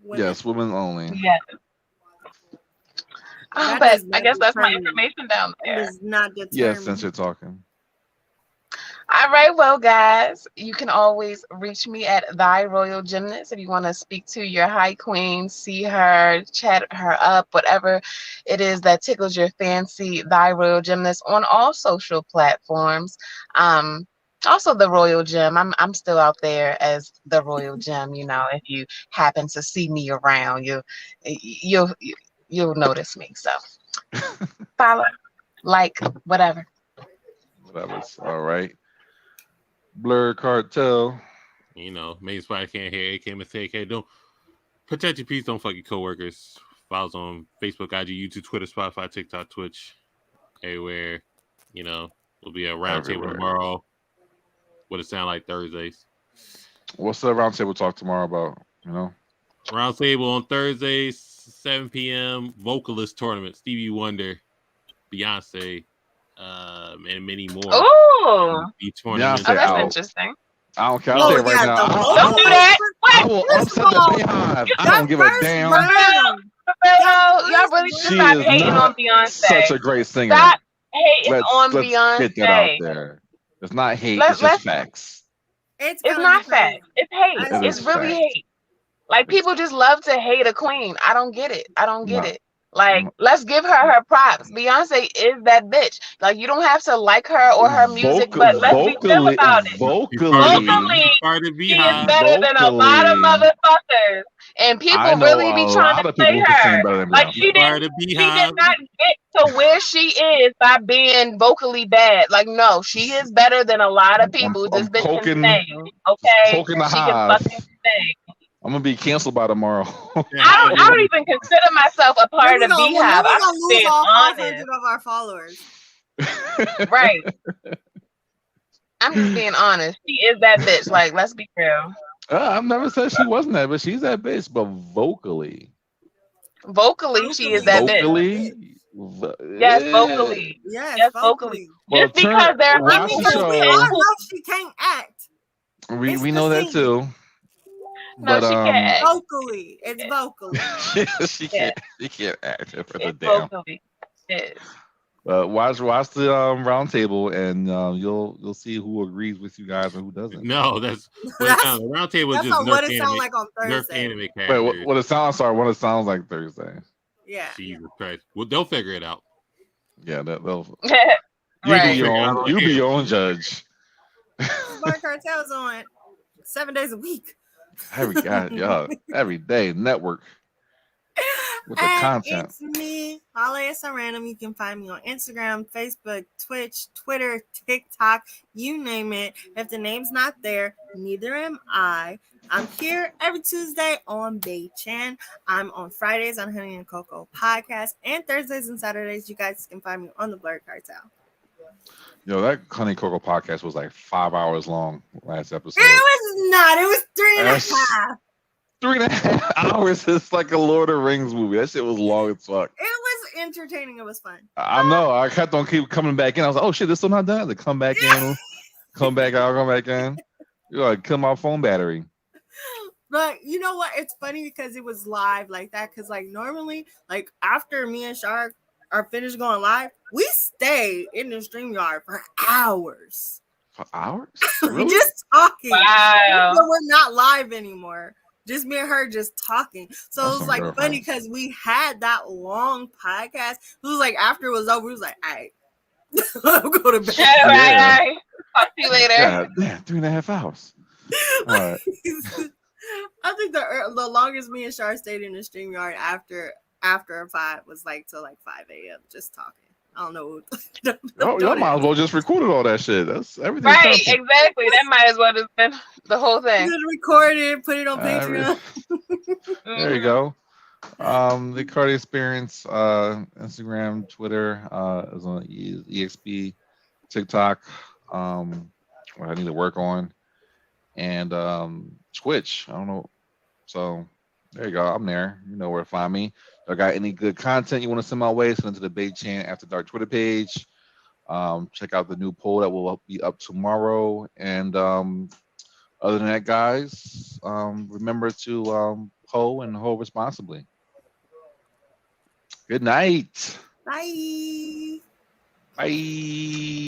Women. Yes, women only. Yeah. Oh, That but does I not guess that's my determine. information down It there. does not determine. Yes, since you're talking. All right, well, guys, you can always reach me at Thy Royal Gymnast if you want to speak to your high queen, see her, chat her up, whatever it is that tickles your fancy. Thy Royal Gymnast on all social platforms. Also the Royal Gym. I'm still out there as the Royal Gym. If you happen to see me around, you'll notice me. So follow, like, whatever. Whatever. All right. Blur Cartel. Main spot can't hear. AK mistake. Hey, don't protect your peace. Don't fuck your coworkers. Follow us on Facebook, IG, YouTube, Twitter, Spotify, TikTok, Twitch, everywhere. We'll be at roundtable Everywhere. tomorrow. What it sound like Thursdays. What's the roundtable talk tomorrow about? Roundtable on Thursdays, 7 p.m. Vocalist tournament. Stevie Wonder, Beyonce, and many more. Oh, Beyonce that's out. interesting. I don't care. I'll say it right now. Don't do that. I will upset the Beehive. I don't give a damn. Y'all really should She stop is hating on not Beyonce. such a great singer. Stop hating on Let's Beyonce. get that out there. It's not hate. It's just facts. It's not facts. It's hate. It It's is really facts. hate. Like, people just love to hate a queen. I don't get it. No. Like, let's give her props. Beyonce is that bitch. Like, you don't have to like her or her music, but let's be real about it. Vocally, she is better than a lot of motherfuckers. And people really be trying to play her. Like, she did not get to where she is by being vocally bad. Like, no, she is better than a lot of people. This bitch can sing, okay? She can fucking sing. I'm gonna be canceled by tomorrow. I don't even consider myself a part of the Beehive. I'm just being honest. Of our followers. Right. I'm just being honest. She is that bitch. Like, let's be real. I've never said she wasn't that, but she's that bitch. But vocally, she is that bitch. Yes, vocally. Yes, vocally. Just because there are people who know she can't act. We know that too. No, but she can't act. Vocally. It's vocally. She can't act for the it's damn. Vocally. It is. Watch the round table, and you'll see who agrees with you guys and who doesn't. No, that's the round table. That's just what it sounds like on Thursday. Wait, what it sounds? Sorry, what it sounds like Thursday. Yeah. Jesus Christ. Well, they'll figure it out. Yeah, they'll. Right. You be your own judge. Black Cartel's on 7 days a week. Every day network with the content. It's me, Holly Random. You can find me on Instagram, Facebook, Twitch, Twitter, TikTok, you name it. If the name's not there, neither am I. I'm here every Tuesday on BAE-CHAN. I'm on Fridays on Honey and Cocoa Podcast, and Thursdays and Saturdays, you guys can find me on the Blurred Cartel. Yo, that Honey Cocoa podcast was like 5 hours long last episode. It was not. It was 3.5. 3.5 hours is like a Lord of the Rings movie. That shit was long as fuck. It was entertaining. It was fun. I know. I kept on keep coming back in. I was like, oh shit, this still not done. They come back in, come back out, come back in. You like kill my phone battery. But you know what? It's funny because it was live like that. Because like normally, like after me and Shark are finished going live, we stay in the StreamYard for hours. For hours? We Really? just talking. Wow. So we're not live anymore. Just me and her just talking. So That's it was some like real funny fun. because we had that long podcast. It was like after it was over, we was like, all right, I'll go to bed. All right. Talk to you later. Yeah, 3.5 hours. All right. I think the longest me and Shar stayed in the StreamYard after 5 was like till like 5 a.m. just talking. I don't know. Y'all might as well just recorded all that shit. That's everything. Right, exactly. That might as well have been the whole thing. Record it, put it on Patreon. There you go. The Cardi Experience, Instagram, Twitter, is on EXP, TikTok, what I need to work on, and Twitch. I don't know. So there you go. I'm there. You know where to find me. If I got any good content you want to send my way, send it to the BAE-CHAN After Dark Twitter page. Check out the new poll that will be up tomorrow. And other than that, guys, remember to hoe and hoe responsibly. Good night. Bye. Bye.